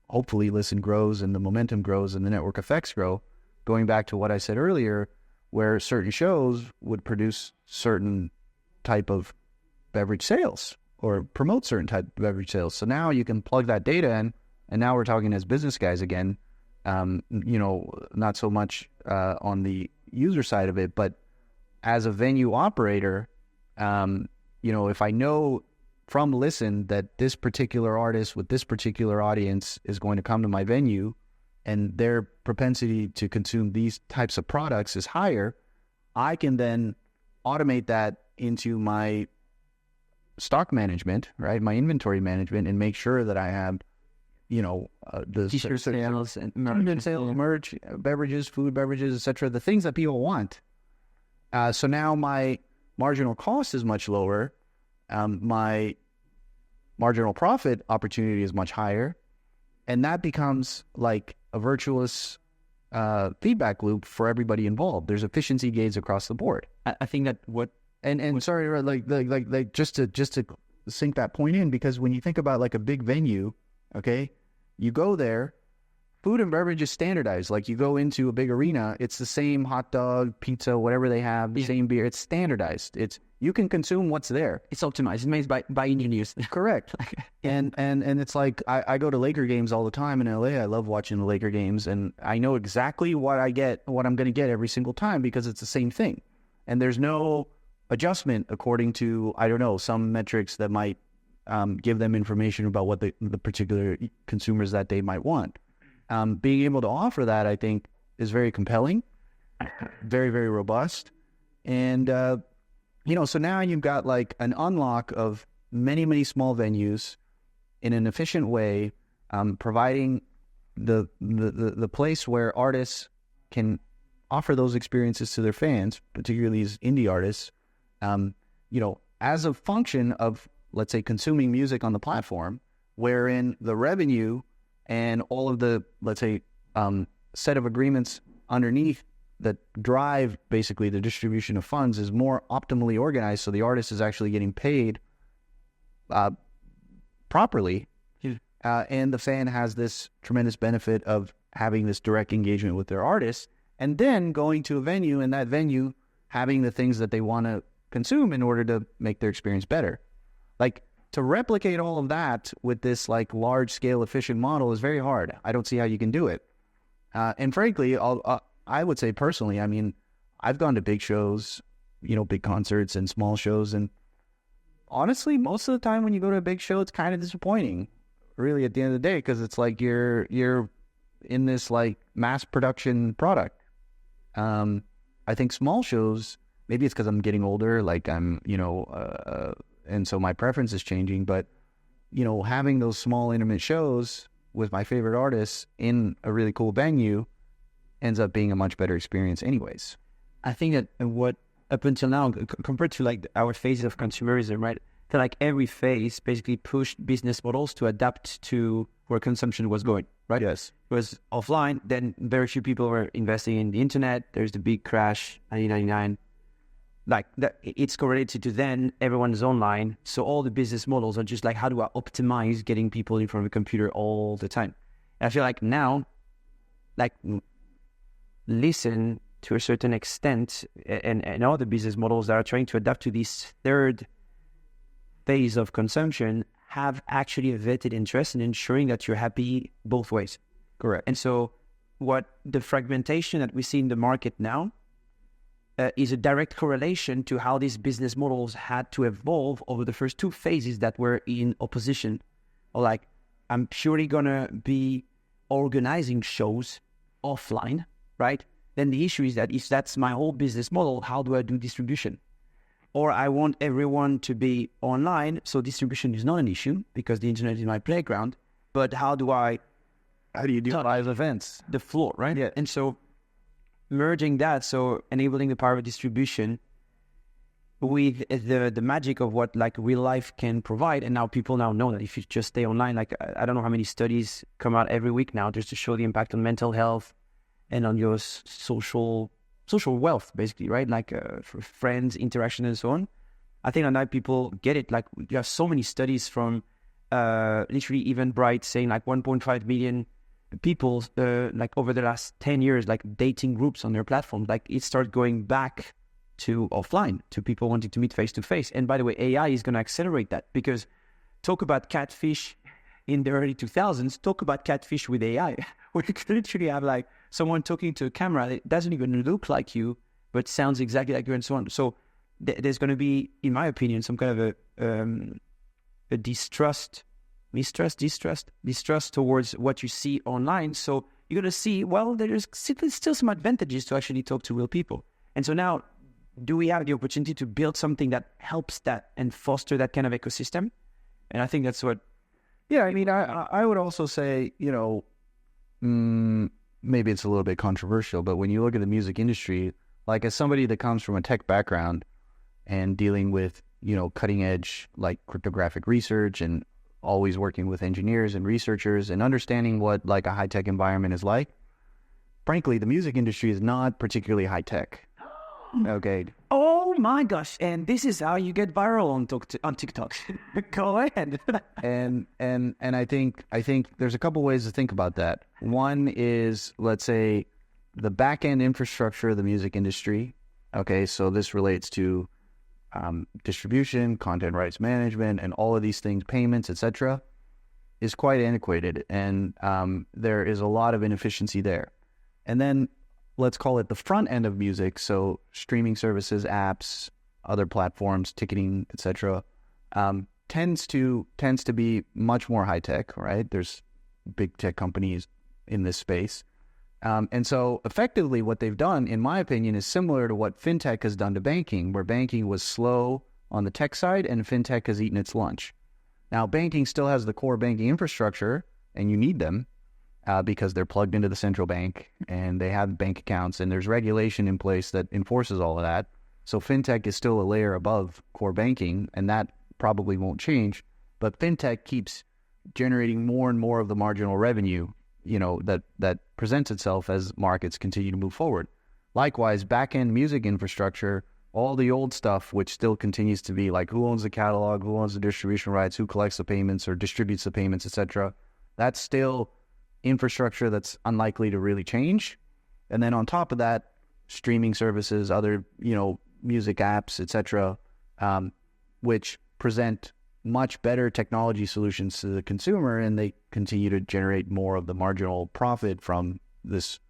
hopefully Lissen grows and the momentum grows and the network effects grow, going back to what I said earlier, where certain shows would produce certain type of beverage sales or promote certain type of beverage sales. So now you can plug that data in, and now we're talking as business guys again, not so much on the user side of it, but as a venue operator, if I know from Lissen that this particular artist with this particular audience is going to come to my venue and their propensity to consume these types of products is higher, I can then automate that into my stock management, right? My inventory management, and make sure that I have, the
t-shirt sales and
merch, beverages, food, beverages, etc., the things that people want. So now my marginal cost is much lower. My marginal profit opportunity is much higher, and that becomes like a virtuous feedback loop for everybody involved. There's efficiency gains across the board.
I think that
sorry, like just to sink that point in, because when you think about like a big venue, okay, you go there, food and beverage is standardized. Like you go into a big arena, it's the same hot dog, pizza, whatever they have, the same beer. It's standardized. You can consume what's there.
It's optimized. It's made by engineers.
Correct. And it's like I go to Laker games all the time in LA. I love watching the Laker games, and I know exactly what I'm going to get every single time because it's the same thing. And there's no adjustment according to, I don't know, some metrics that might give them information about what the particular consumers that day might want. Being able to offer that, I think, is very compelling, very, very robust. And, so now you've got like an unlock of many, many small venues in an efficient way, providing the place where artists can offer those experiences to their fans, particularly these indie artists, as a function of, let's say, consuming music on the platform, wherein the revenue and all of the, let's say, set of agreements underneath that drive basically the distribution of funds is more optimally organized, so the artist is actually getting paid properly, and the fan has this tremendous benefit of having this direct engagement with their artist, and then going to a venue, and that venue having the things that they want to consume in order to make their experience better. Like, to replicate all of that with this like large-scale efficient model is very hard. I don't see how you can do it. And frankly, I would say personally, I mean, I've gone to big shows, big concerts and small shows, and honestly, most of the time when you go to a big show, it's kind of disappointing, really, at the end of the day, because it's like you're in this like mass production product. I think small shows, maybe it's because I'm getting older, like I'm, and so my preference is changing, but, having those small intimate shows with my favorite artists in a really cool venue ends up being a much better experience anyways.
I think that what up until now, compared to like our phases of consumerism, right? I feel like every phase basically pushed business models to adapt to where consumption was going, right?
Yes.
It was offline, then very few people were investing in the internet. There's the big crash, 1999. Like that, it's correlated to then everyone is online. So all the business models are just like, how do I optimize getting people in front of a computer all the time? And I feel like now, like Lissen to a certain extent, and all the business models that are trying to adapt to this third phase of consumption have actually a vetted interest in ensuring that you're happy both ways.
Correct.
And so what the fragmentation that we see in the market now is a direct correlation to how these business models had to evolve over the first two phases that were in opposition. Or like, I'm purely going to be organizing shows offline, right? Then the issue is that if that's my whole business model, how do I do distribution? Or I want everyone to be online, so distribution is not an issue because the internet is my playground. But how do
you do live events?
The floor, right?
Yeah.
And so merging that, so enabling the power of distribution with the magic of what like real life can provide. And now people now know that if you just stay online, like I don't know how many studies come out every week now just to show the impact on mental health and on your social wealth, basically, right? Like for friends, interaction, and so on. I think now people get it. Like you have so many studies from literally Eventbrite saying like 1.5 million people like over the last 10 years, like dating groups on their platform, like it starts going back to offline, to people wanting to meet face to face. And by the way, AI is going to accelerate that, because talk about catfish in the early 2000s, talk about catfish with AI, where you can literally have like someone talking to a camera that doesn't even look like you, but sounds exactly like you, and so on. So there's going to be, in my opinion, some kind of a distrust towards what you see online. So you're going to see, well, there's still some advantages to actually talk to real people. And so now, do we have the opportunity to build something that helps that and foster that kind of ecosystem? And I think that's what...
Yeah, I mean, I would also say, you know, maybe it's a little bit controversial, but when you look at the music industry, like as somebody that comes from a tech background and dealing with, you know, cutting edge, like cryptographic research and always working with engineers and researchers and understanding what like a high-tech environment is like, frankly, the music industry is not particularly high-tech. Okay.
Oh my gosh! And this is how you get viral on TikTok. Go ahead.
and I think there's a couple ways to think about that. One is, let's say, the back-end infrastructure of the music industry. Okay, so this relates to distribution, content rights management, and all of these things, payments, etc., is quite antiquated, and there is a lot of inefficiency there. And then let's call it the front end of music, so streaming services, apps, other platforms, ticketing, etc., tends to be much more high tech, right? There's big tech companies in this space. And so effectively what they've done, in my opinion, is similar to what fintech has done to banking, where banking was slow on the tech side and fintech has eaten its lunch. Now, banking still has the core banking infrastructure, and you need them because they're plugged into the central bank and they have bank accounts and there's regulation in place that enforces all of that. So fintech is still a layer above core banking, and that probably won't change. But fintech keeps generating more and more of the marginal revenue, you know, that presents itself as markets continue to move forward. Likewise, back-end music infrastructure, all the old stuff, which still continues to be like who owns the catalog, who owns the distribution rights, who collects the payments or distributes the payments, etc., that's still infrastructure that's unlikely to really change. And then on top of that, streaming services, other, you know, music apps, etc., which present much better technology solutions to the consumer, and they continue to generate more of the marginal profit from this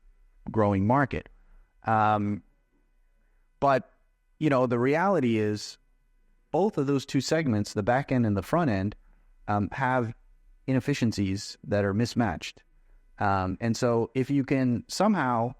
growing market. But, you know, the reality is both of those two segments, the back end and the front end, have inefficiencies that are mismatched. And so if you can somehow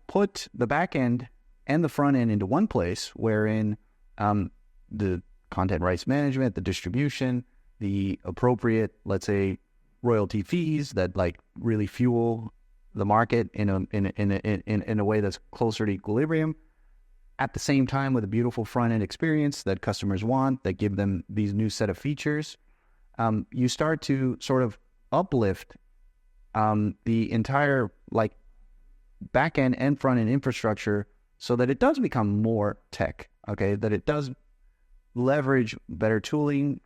put the back end and the front end into one place, wherein the content rights management, the distribution, the appropriate, let's say, royalty fees that like really fuel the market in a way that's closer to equilibrium, at the same time with a beautiful front end experience that customers want, that give them these new set of features. You start to sort of uplift the entire like back end and front end infrastructure so that it does become more tech. Okay, that it does leverage better tooling.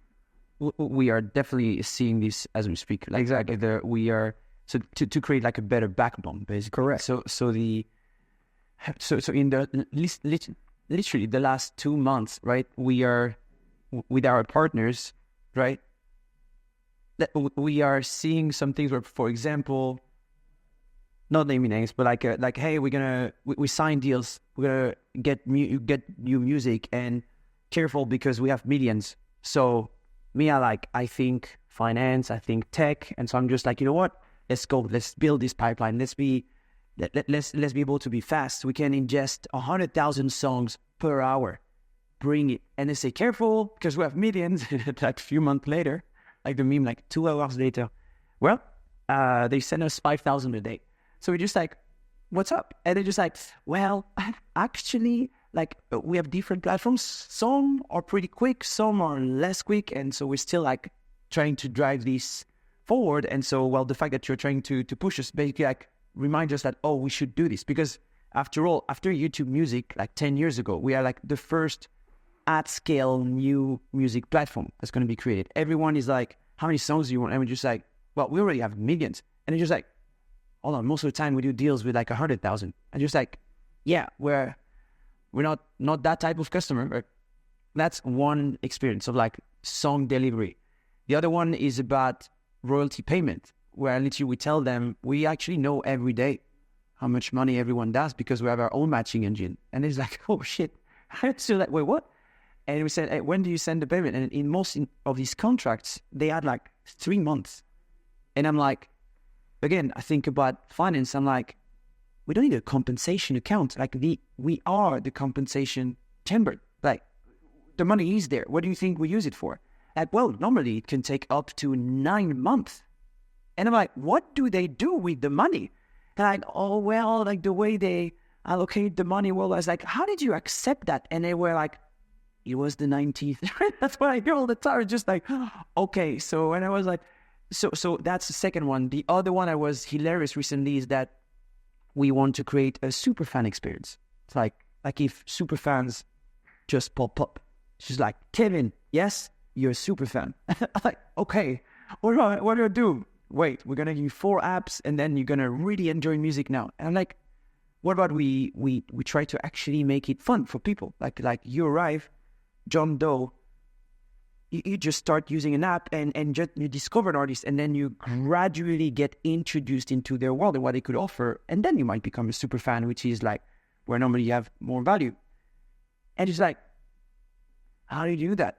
We are definitely seeing this as we speak. Like,
exactly.
We are to create like a better backbone, basically.
Correct.
So in the literally the last 2 months, right? We are with our partners, right? We are seeing some things where, for example, not naming names, but like hey, we sign deals. We're gonna get new music, and careful because we have millions. So me, I think finance, I think tech, and so I'm just like, you know what? Let's go. Let's build this pipeline. Let's be able to be fast. We can ingest 100,000 songs per hour. Bring it, and they say careful because we have millions. Like a few months later, like the meme, like 2 hours later, well, they send us 5,000 a day. So we're just like, what's up? And they're just like, well, actually, like we have different platforms. Some are pretty quick, some are less quick. And so we're still like trying to drive this forward. And so, well, the fact that you're trying to push us basically like remind us that, oh, we should do this. Because after all, after YouTube Music, like 10 years ago, we are like the first at scale new music platform that's going to be created. Everyone is like, how many songs do you want? And we're just like, well, we already have millions. And it's just like, hold on, most of the time we do deals with like 100,000. And just like, yeah, we're not that type of customer. But that's one experience of like song delivery. The other one is about royalty payment, where literally we tell them we actually know every day how much money everyone does because we have our own matching engine. And it's like, oh shit. I'm still like, wait, what? And we said, hey, when do you send the payment? And in most of these contracts, they had like 3 months. And I'm like, again, I think about finance. I'm like, we don't need a compensation account. Like we are the compensation chamber. Like the money is there. What do you think we use it for? Like, well, normally it can take up to 9 months. And I'm like, what do they do with the money? And I'm like, oh, well, like the way they allocate the money. Well, I was like, how did you accept that? And they were like, it was the 19th. That's what I hear all the time. Just like, okay. So, and I was like, so that's the second one. The other one I was hilarious recently is that we want to create a super fan experience. It's like if super fans just pop up. She's like, Kevin, yes, you're a super fan. I'm like, okay, what do I do? Wait, we're going to give you 4 apps and then you're going to really enjoy music now. And I'm like, what about we try to actually make it fun for people? Like you arrive, John Doe, you just start using an app and just you discover an artist and then you gradually get introduced into their world and what they could offer. And then you might become a super fan, which is like where normally you have more value. And it's like, how do you do that?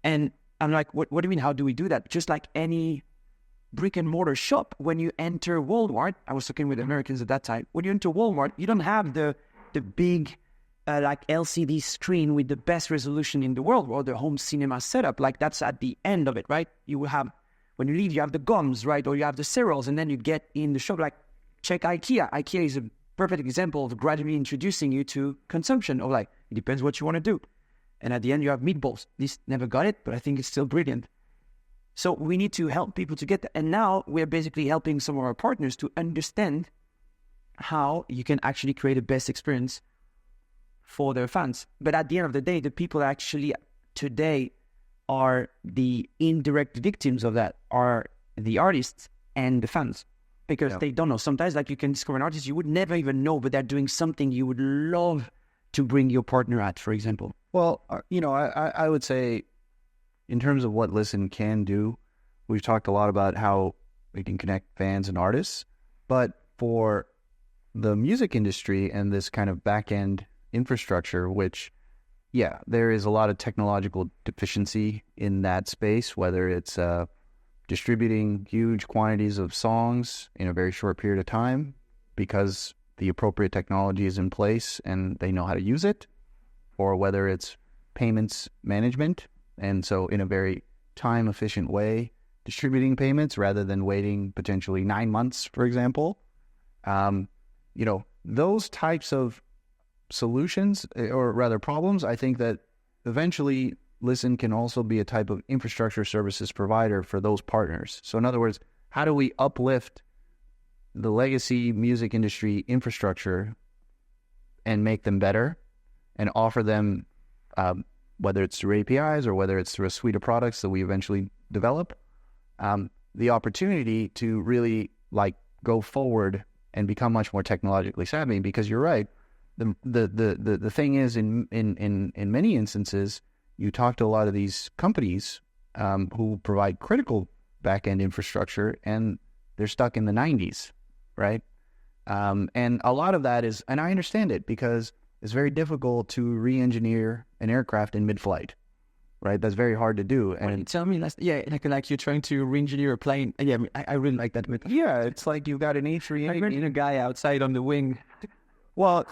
And I'm like, what do you mean? How do we do that? Just like any brick and mortar shop, when you enter Walmart, I was talking with Americans at that time, when you enter Walmart, you don't have the big like LCD screen with the best resolution in the world or the home cinema setup. Like that's at the end of it, right? You will have, when you leave, you have the gums, right? Or you have the cereals and then you get in the shop, like check IKEA. IKEA is a perfect example of gradually introducing you to consumption of like, it depends what you want to do. And at the end, you have meatballs. This never got it, but I think it's still brilliant. So we need to help people to get that. And now we're basically helping some of our partners to understand how you can actually create a best experience for their fans. But at the end of the day, the people that actually today are the indirect victims of that are the artists and the fans. Because they don't know. Sometimes like you can discover an artist you would never even know, but they're doing something you would love to bring your partner at, for example.
Well, I would say in terms of what Lissen can do, we've talked a lot about how we can connect fans and artists, but for the music industry and this kind of back-end infrastructure, which, yeah, there is a lot of technological deficiency in that space, whether it's distributing huge quantities of songs in a very short period of time because the appropriate technology is in place and they know how to use it, or whether it's payments management, and so in a very time-efficient way, distributing payments rather than waiting potentially 9 months, for example. Those types of solutions, or rather problems, I think that eventually Lissen can also be a type of infrastructure services provider for those partners. So in other words, how do we uplift the legacy music industry infrastructure and make them better and offer them, whether it's through APIs or whether it's through a suite of products that we eventually develop, the opportunity to really go forward and become much more technologically savvy. Because you're right, the thing is, in many instances, you talk to a lot of these companies who provide critical back-end infrastructure, and they're stuck in the 90s, right? And a lot of that is, and I understand it, because it's very difficult to re-engineer an aircraft in mid-flight, right? That's very hard to do. And
tell me, like you're trying to re-engineer a plane. Yeah, I really like that.
Yeah, it's like you've got an A380
and a guy outside on the wing.
Well,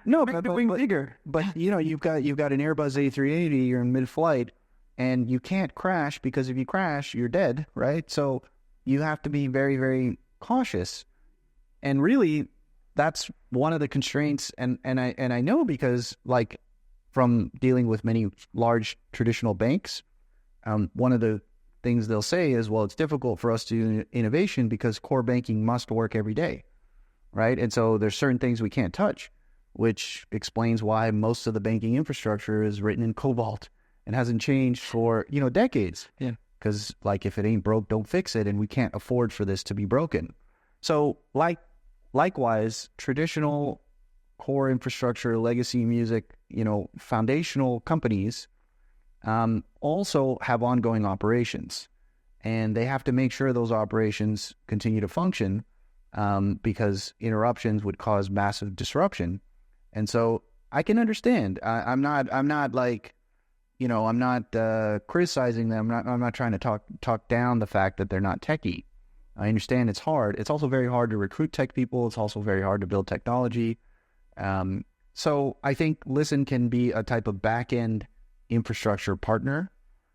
no,
make the wing bigger.
But you've got an Airbus A380. You're in mid-flight, and you can't crash, because if you crash, you're dead, right? So you have to be very, very cautious. And really, that's one of the constraints. And I know, because from dealing with many large traditional banks, one of the things they'll say is, well, it's difficult for us to do innovation because core banking must work every day, right? And so there's certain things we can't touch, which explains why most of the banking infrastructure is written in COBOL and hasn't changed for, decades.
Yeah.
Because if it ain't broke, don't fix it. And we can't afford for this to be broken. So likewise, traditional core infrastructure, legacy music, foundational companies also have ongoing operations, and they have to make sure those operations continue to function, because interruptions would cause massive disruption. And so I can understand. I'm not criticizing them. I'm not trying to talk down the fact that they're not techie. I understand it's hard. It's also very hard to recruit tech people. It's also very hard to build technology. So I think Lissen can be a type of back-end infrastructure partner,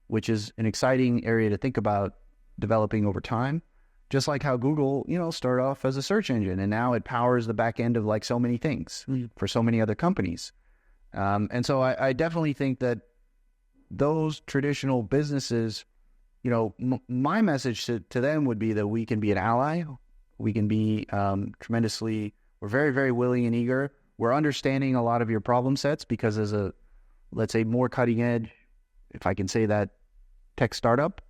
which is an exciting area to think about developing over time. Just like how Google, started off as a search engine, and now it powers the back end of so many things for so many other companies. And so I definitely think that those traditional businesses, my message to them would be that we can be an ally. We can be we're very, very willing and eager. We're understanding a lot of your problem sets, because as a, let's say, more cutting edge, if I can say that, tech startup,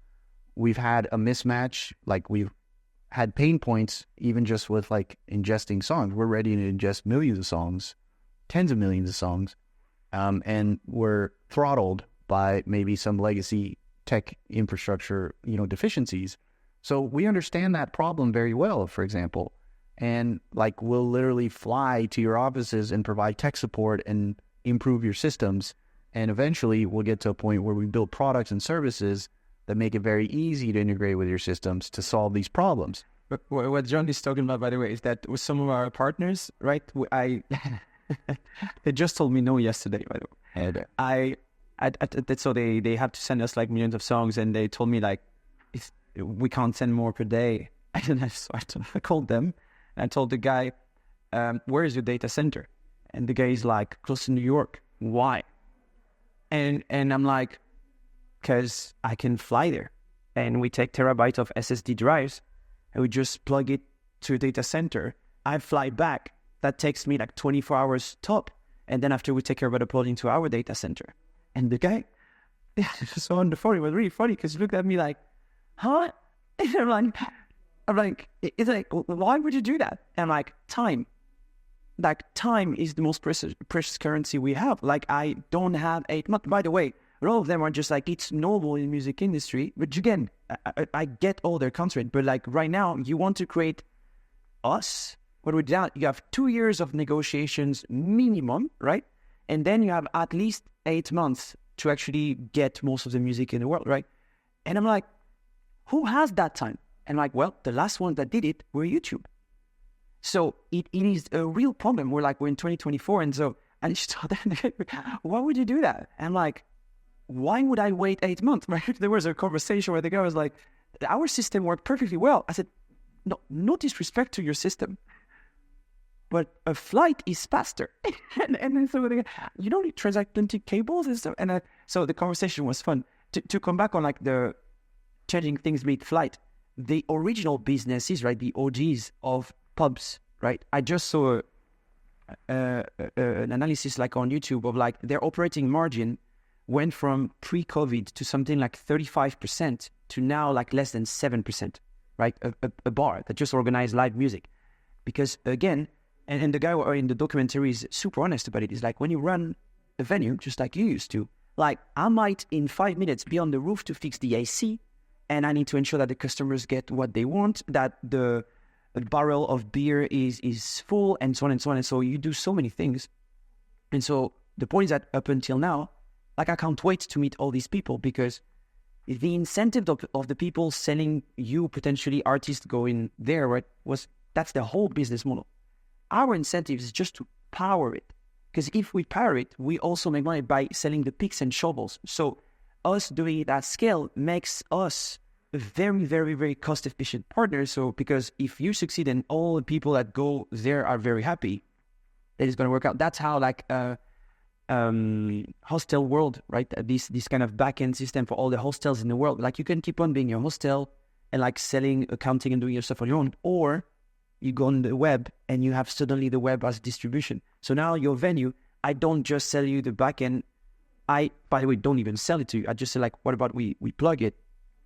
we've had a mismatch. We've had pain points, even just with ingesting songs. We're ready to ingest millions of songs, tens of millions of songs. And we're throttled by maybe some legacy tech infrastructure, deficiencies. So we understand that problem very well, for example. And we'll literally fly to your offices and provide tech support and improve your systems. And eventually we'll get to a point where we build products and services that make it very easy to integrate with your systems to solve these problems.
But what John is talking about, by the way, is that with some of our partners, right? They just told me no yesterday, by the way. So they have to send us millions of songs, and they told me we can't send more per day. And so I called them, and I told the guy, where is your data center? And the guy is close to New York. Why? And I'm like, because I can fly there, and we take terabytes of SSD drives, and we just plug it to a data center. I fly back. That takes me 24 hours top. And then after we take care of uploading to our data center. And the guy, so on the phone, it was really funny, because he looked at me huh? And I'm like, why would you do that? And I'm like, time. Time is the most precious currency we have. I don't have 8 months. By the way, all of them are just it's normal in the music industry. But again, I get all their constraints. But right now, you want to create us. What would that? You have 2 years of negotiations minimum, right? And then you have at least 8 months to actually get most of the music in the world, right? And I'm like, who has that time? And well, the last ones that did it were YouTube. So it is a real problem. We're in 2024. And so I just thought, why would you do that? And I'm like, why would I wait 8 months? Right? There was a conversation where the guy was our system worked perfectly well. I said, no disrespect to your system, but a flight is faster. and then so they, you don't need transatlantic cables and stuff. And so the conversation was fun. To come back on like the changing things mid-flight, the original businesses, right, the OGs of pubs, right? I just saw an analysis like on YouTube of like their operating margin went from pre-COVID to something like 35% to now like less than 7%, right? A bar that just organized live music. Because again, and the guy in the documentary is super honest about it. It's like when you run a venue, just like you used to, like I might in 5 minutes be on the roof to fix the AC, and I need to ensure that the customers get what they want, that the barrel of beer is full, and so on and so on. And so you do so many things. And so the point is that up until now, like I can't wait to meet all these people, because the incentive of the people selling you potentially artists going there, right, that's the whole business model. Our incentive is just to power it. Because if we power it, we also make money by selling the picks and shovels. So us doing it at scale makes us a very, very, very cost-efficient partner. So because if you succeed and all the people that go there are very happy, it is going to work out. That's how like hostel world, right? This kind of back-end system for all the hostels in the world. Like you can keep on being your hostel and like selling, accounting and doing your stuff on your own, or you go on the web and you have suddenly the web as distribution. So now your venue, I don't just sell you the back-end. I, by the way, don't even sell it to you. I just say like, what about we plug it,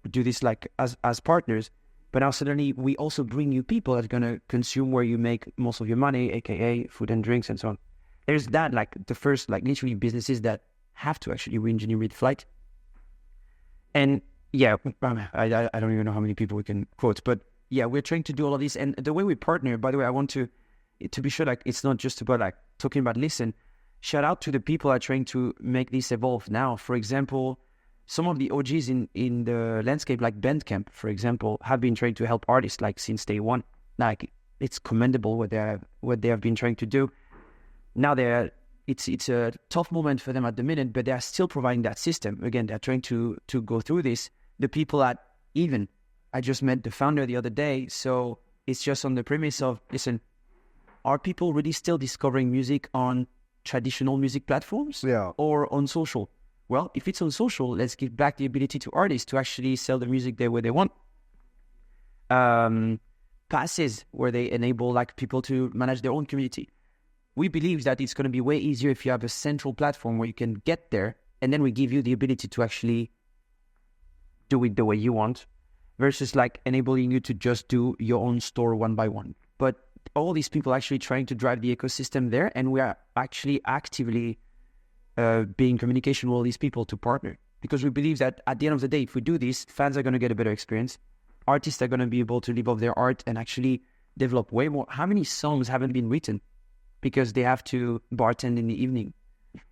we do this like as partners, but now suddenly we also bring you people that are going to consume where you make most of your money, aka food and drinks and so on. There's that, like the first, like literally businesses that have to actually re-engineer mid-flight. And yeah, I don't even know how many people we can quote, but yeah, we're trying to do all of this. And the way we partner, by the way, I want to be sure, like it's not just about like talking about Lissen. Shout out to the people that are trying to make this evolve now. For example, some of the OGs in the landscape, like Bandcamp, for example, have been trying to help artists like since day one. Like it's commendable what they have been trying to do. Now it's a tough moment for them at the minute, but they are still providing that system. Again, they're trying to go through this. The people at Even, I just met the founder the other day, so it's just on the premise of, listen, are people really still discovering music on traditional music platforms or on social? Well, if it's on social, let's give back the ability to artists to actually sell the music there where they want. Passes, where they enable like people to manage their own community. We believe that it's going to be way easier if you have a central platform where you can get there, and then we give you the ability to actually do it the way you want, versus like enabling you to just do your own store one by one. But all these people actually trying to drive the ecosystem there, and we are actually actively being in communication with all these people to partner, because we believe that at the end of the day, if we do this, fans are going to get a better experience. Artists are going to be able to live off their art and actually develop way more. How many songs haven't been written because they have to bartend in the evening,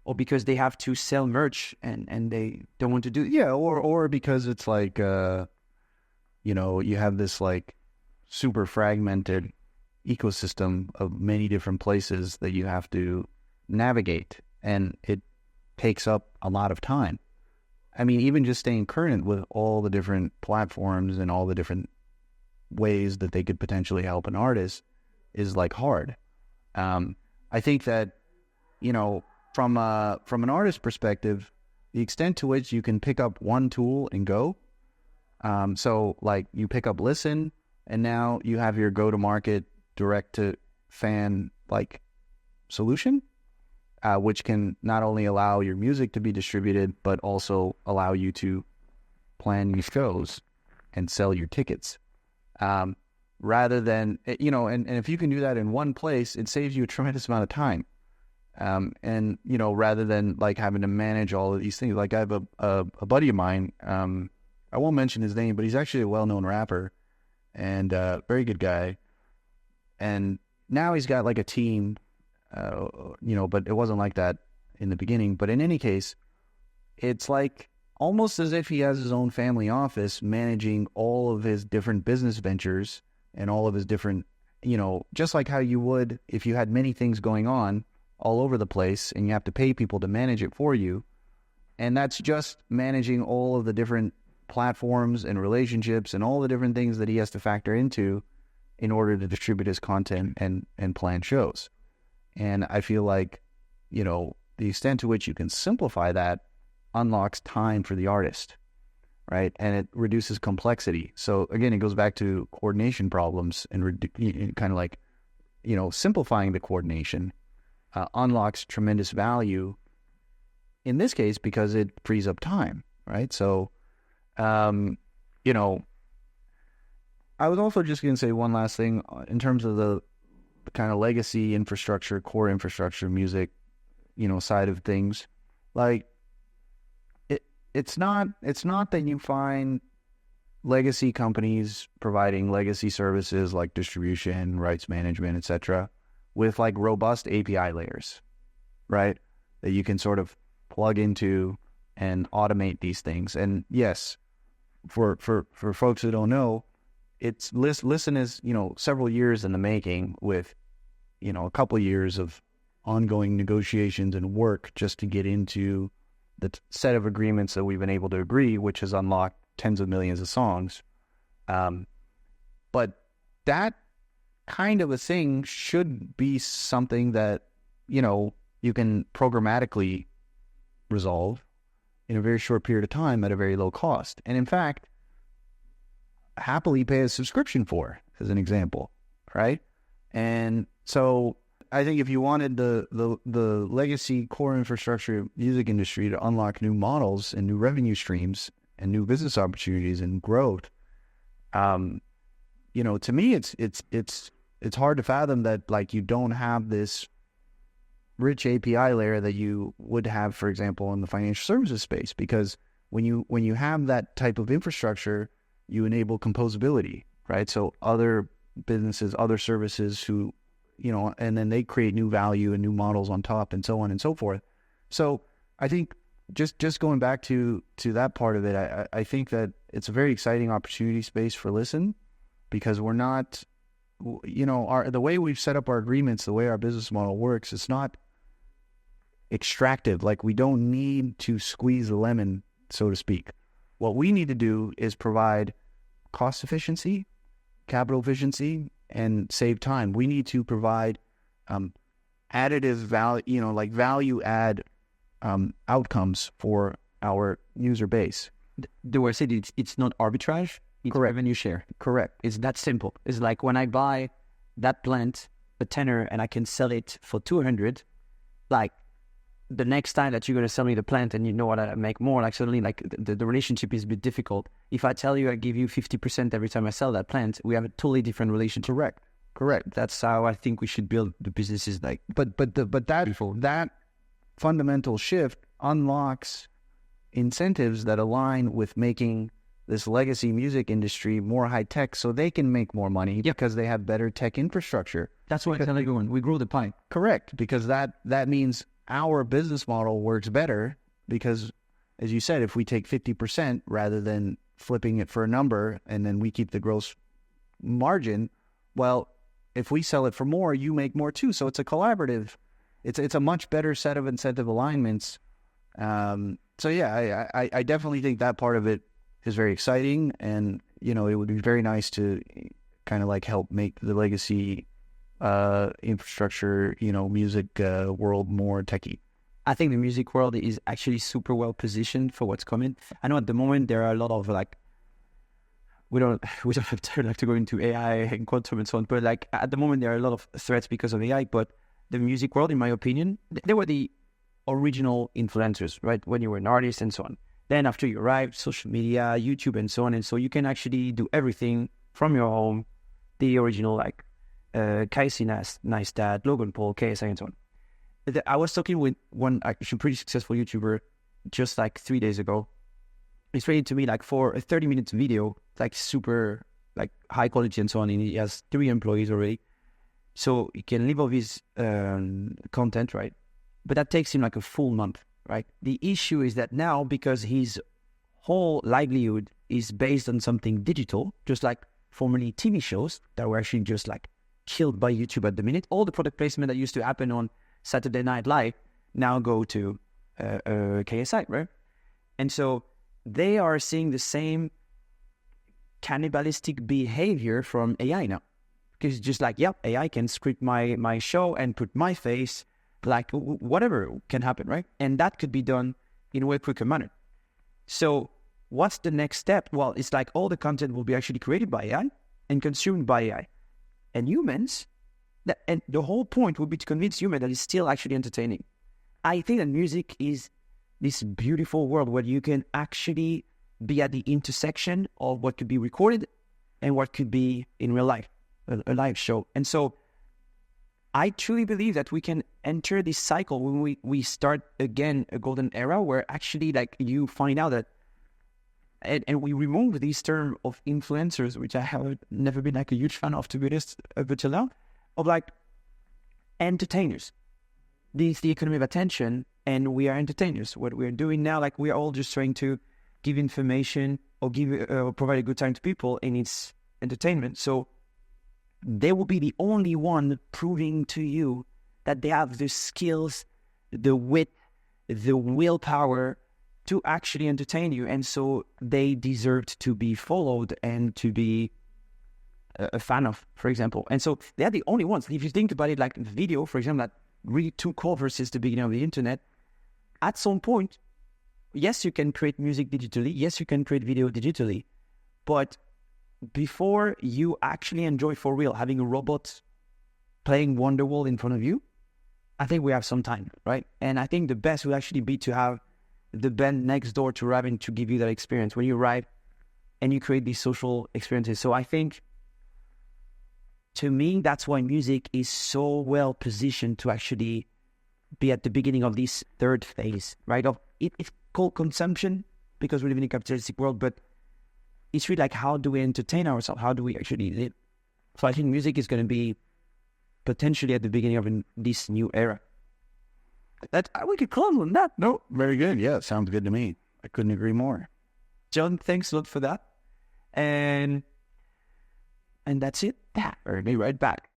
or because they have to sell merch and they don't want to do it?
Yeah, or because it's like, you have this like super fragmented ecosystem of many different places that you have to navigate, and it takes up a lot of time. I mean, even just staying current with all the different platforms and all the different ways that they could potentially help an artist is like hard. I think that, from an artist perspective, the extent to which you can pick up one tool and go. So like you pick up Lissen, and now you have your go-to-market direct-to-fan like solution, which can not only allow your music to be distributed, but also allow you to plan your shows and sell your tickets. Rather than, and if you can do that in one place, it saves you a tremendous amount of time. Rather than like having to manage all of these things. Like I have a buddy of mine, I won't mention his name, but he's actually a well-known rapper and very good guy. And now he's got like a team, but it wasn't like that in the beginning. But in any case, it's like almost as if he has his own family office managing all of his different business ventures and all of his different, just like how you would if you had many things going on all over the place and you have to pay people to manage it for you. And that's just managing all of the different platforms and relationships and all the different things that he has to factor into in order to distribute his content and plan shows. And I feel like, you know, the extent to which you can simplify that unlocks time for the artist, right? And it reduces complexity. So again, it goes back to coordination problems and kind of like, you know, simplifying the coordination unlocks tremendous value in this case because it frees up time, right? So, you know, I was also just going to say one last thing in terms of the kind of legacy infrastructure, core infrastructure, music, you know, side of things. Like, it's not that you find legacy companies providing legacy services like distribution, rights management, etc., with like robust API layers, right? That you can sort of plug into and automate these things. And yes, for folks who don't know, it's Lissen is, you know, several years in the making with, you know, a couple of years of ongoing negotiations and work just to get into the set of agreements that we've been able to agree, which has unlocked tens of millions of songs. But that kind of a thing should be something that, you know, you can programmatically resolve in a very short period of time at a very low cost. And in fact, happily pay a subscription for, as an example, right? And so I think if you wanted the legacy core infrastructure music industry to unlock new models and new revenue streams and new business opportunities and growth, you know, to me, it's hard to fathom that like you don't have this rich API layer that you would have, for example, in the financial services space, because when you have that type of infrastructure, you enable composability, right? So other businesses, other services who, you know, and then they create new value and new models on top and so on and so forth. So I think just going back to that part of it, I think that it's a very exciting opportunity space for Lissen, because we're not, you know, the way we've set up our agreements, the way our business model works, it's not extractive. Like, we don't need to squeeze the lemon, so to speak. What we need to do is provide cost efficiency, capital efficiency, and save time. We need to provide additive value, you know, like value add outcomes for our user base.
The way I said it's not arbitrage, it's
Correct.
revenue share.
Correct.
It's that simple. It's like when I buy that plant, a tenner, and I can sell it for 200, like, the next time that you're going to sell me the plant and you know what, I make more, like suddenly like the relationship is a bit difficult. If I tell you I give you 50% every time I sell that plant, we have a totally different relationship.
Correct.
That's how I think we should build the businesses. Like,
But that fundamental shift unlocks incentives that align with making this legacy music industry more high tech, so they can make more money because they have better tech infrastructure.
That's why I tell everyone we grow the pie.
Correct, because that means our business model works better, because, as you said, if we take 50% rather than flipping it for a number and then we keep the gross margin, well, if we sell it for more, you make more too. So it's a collaborative. It's a much better set of incentive alignments. So yeah, I definitely think that part of it is very exciting, and you know, it would be very nice to kind of like help make the legacy infrastructure, you know, music world more techy.
I think the music world is actually super well positioned for what's coming. I know at the moment there are a lot of like, we don't have time like to go into AI and quantum and so on, but like at the moment there are a lot of threats because of AI. But the music world, in my opinion, they were the original influencers, right? When you were an artist and so on. Then after you arrived, social media, YouTube and so on, and so you can actually do everything from your home. The original like Casey Neistat, Logan Paul, KSI and so on. I was talking with one actually pretty successful YouTuber just like 3 days ago. He's ready to me like for a 30-minute video, like super like high quality and so on. And he has 3 employees already, so he can live off his content, right? But that takes him like a full month, right? The issue is that now, because his whole livelihood is based on something digital, just like formerly TV shows that were actually just like killed by YouTube at the minute. All the product placement that used to happen on Saturday Night Live now go to KSI, right? And so they are seeing the same cannibalistic behavior from AI now. Because it's just like, yep, AI can script my show and put my face, like whatever can happen, right? And that could be done in a way quicker manner. So what's the next step? Well, it's like all the content will be actually created by AI and consumed by AI. And humans, and the whole point will be to convince humans that it's still actually entertaining. I think that music is this beautiful world where you can actually be at the intersection of what could be recorded and what could be in real life, a live show. And so I truly believe that we can enter this cycle when we start again a golden era where actually like you find out that and we remove this term of influencers, which I have never been like a huge fan of, to be honest, up until now, of like entertainers. This is the economy of attention, and we are entertainers. What we're doing now, like we're all just trying to give information or provide a good time to people, and it's entertainment. So they will be the only one proving to you that they have the skills, the wit, the willpower to actually entertain you. And so they deserved to be followed and to be a fan of, for example. And so they're the only ones. If you think about it, like video, for example, that really took over since the beginning of the internet, at some point, yes, you can create music digitally. Yes, you can create video digitally. But before you actually enjoy for real having a robot playing Wonderwall in front of you, I think we have some time, right? And I think the best would actually be to have the band next door to arriving to give you that experience when you arrive and you create these social experiences. So I think, to me, that's why music is so well positioned to actually be at the beginning of this third phase, right? It's called consumption because we live in a capitalistic world, but it's really like, how do we entertain ourselves? How do we actually live? So I think music is going to be potentially at the beginning of this new era. That we could close on that.
No, very good. Yeah, sounds good to me. I couldn't agree more.
John, thanks a lot for that. And that's it. Yeah, we'll be right back.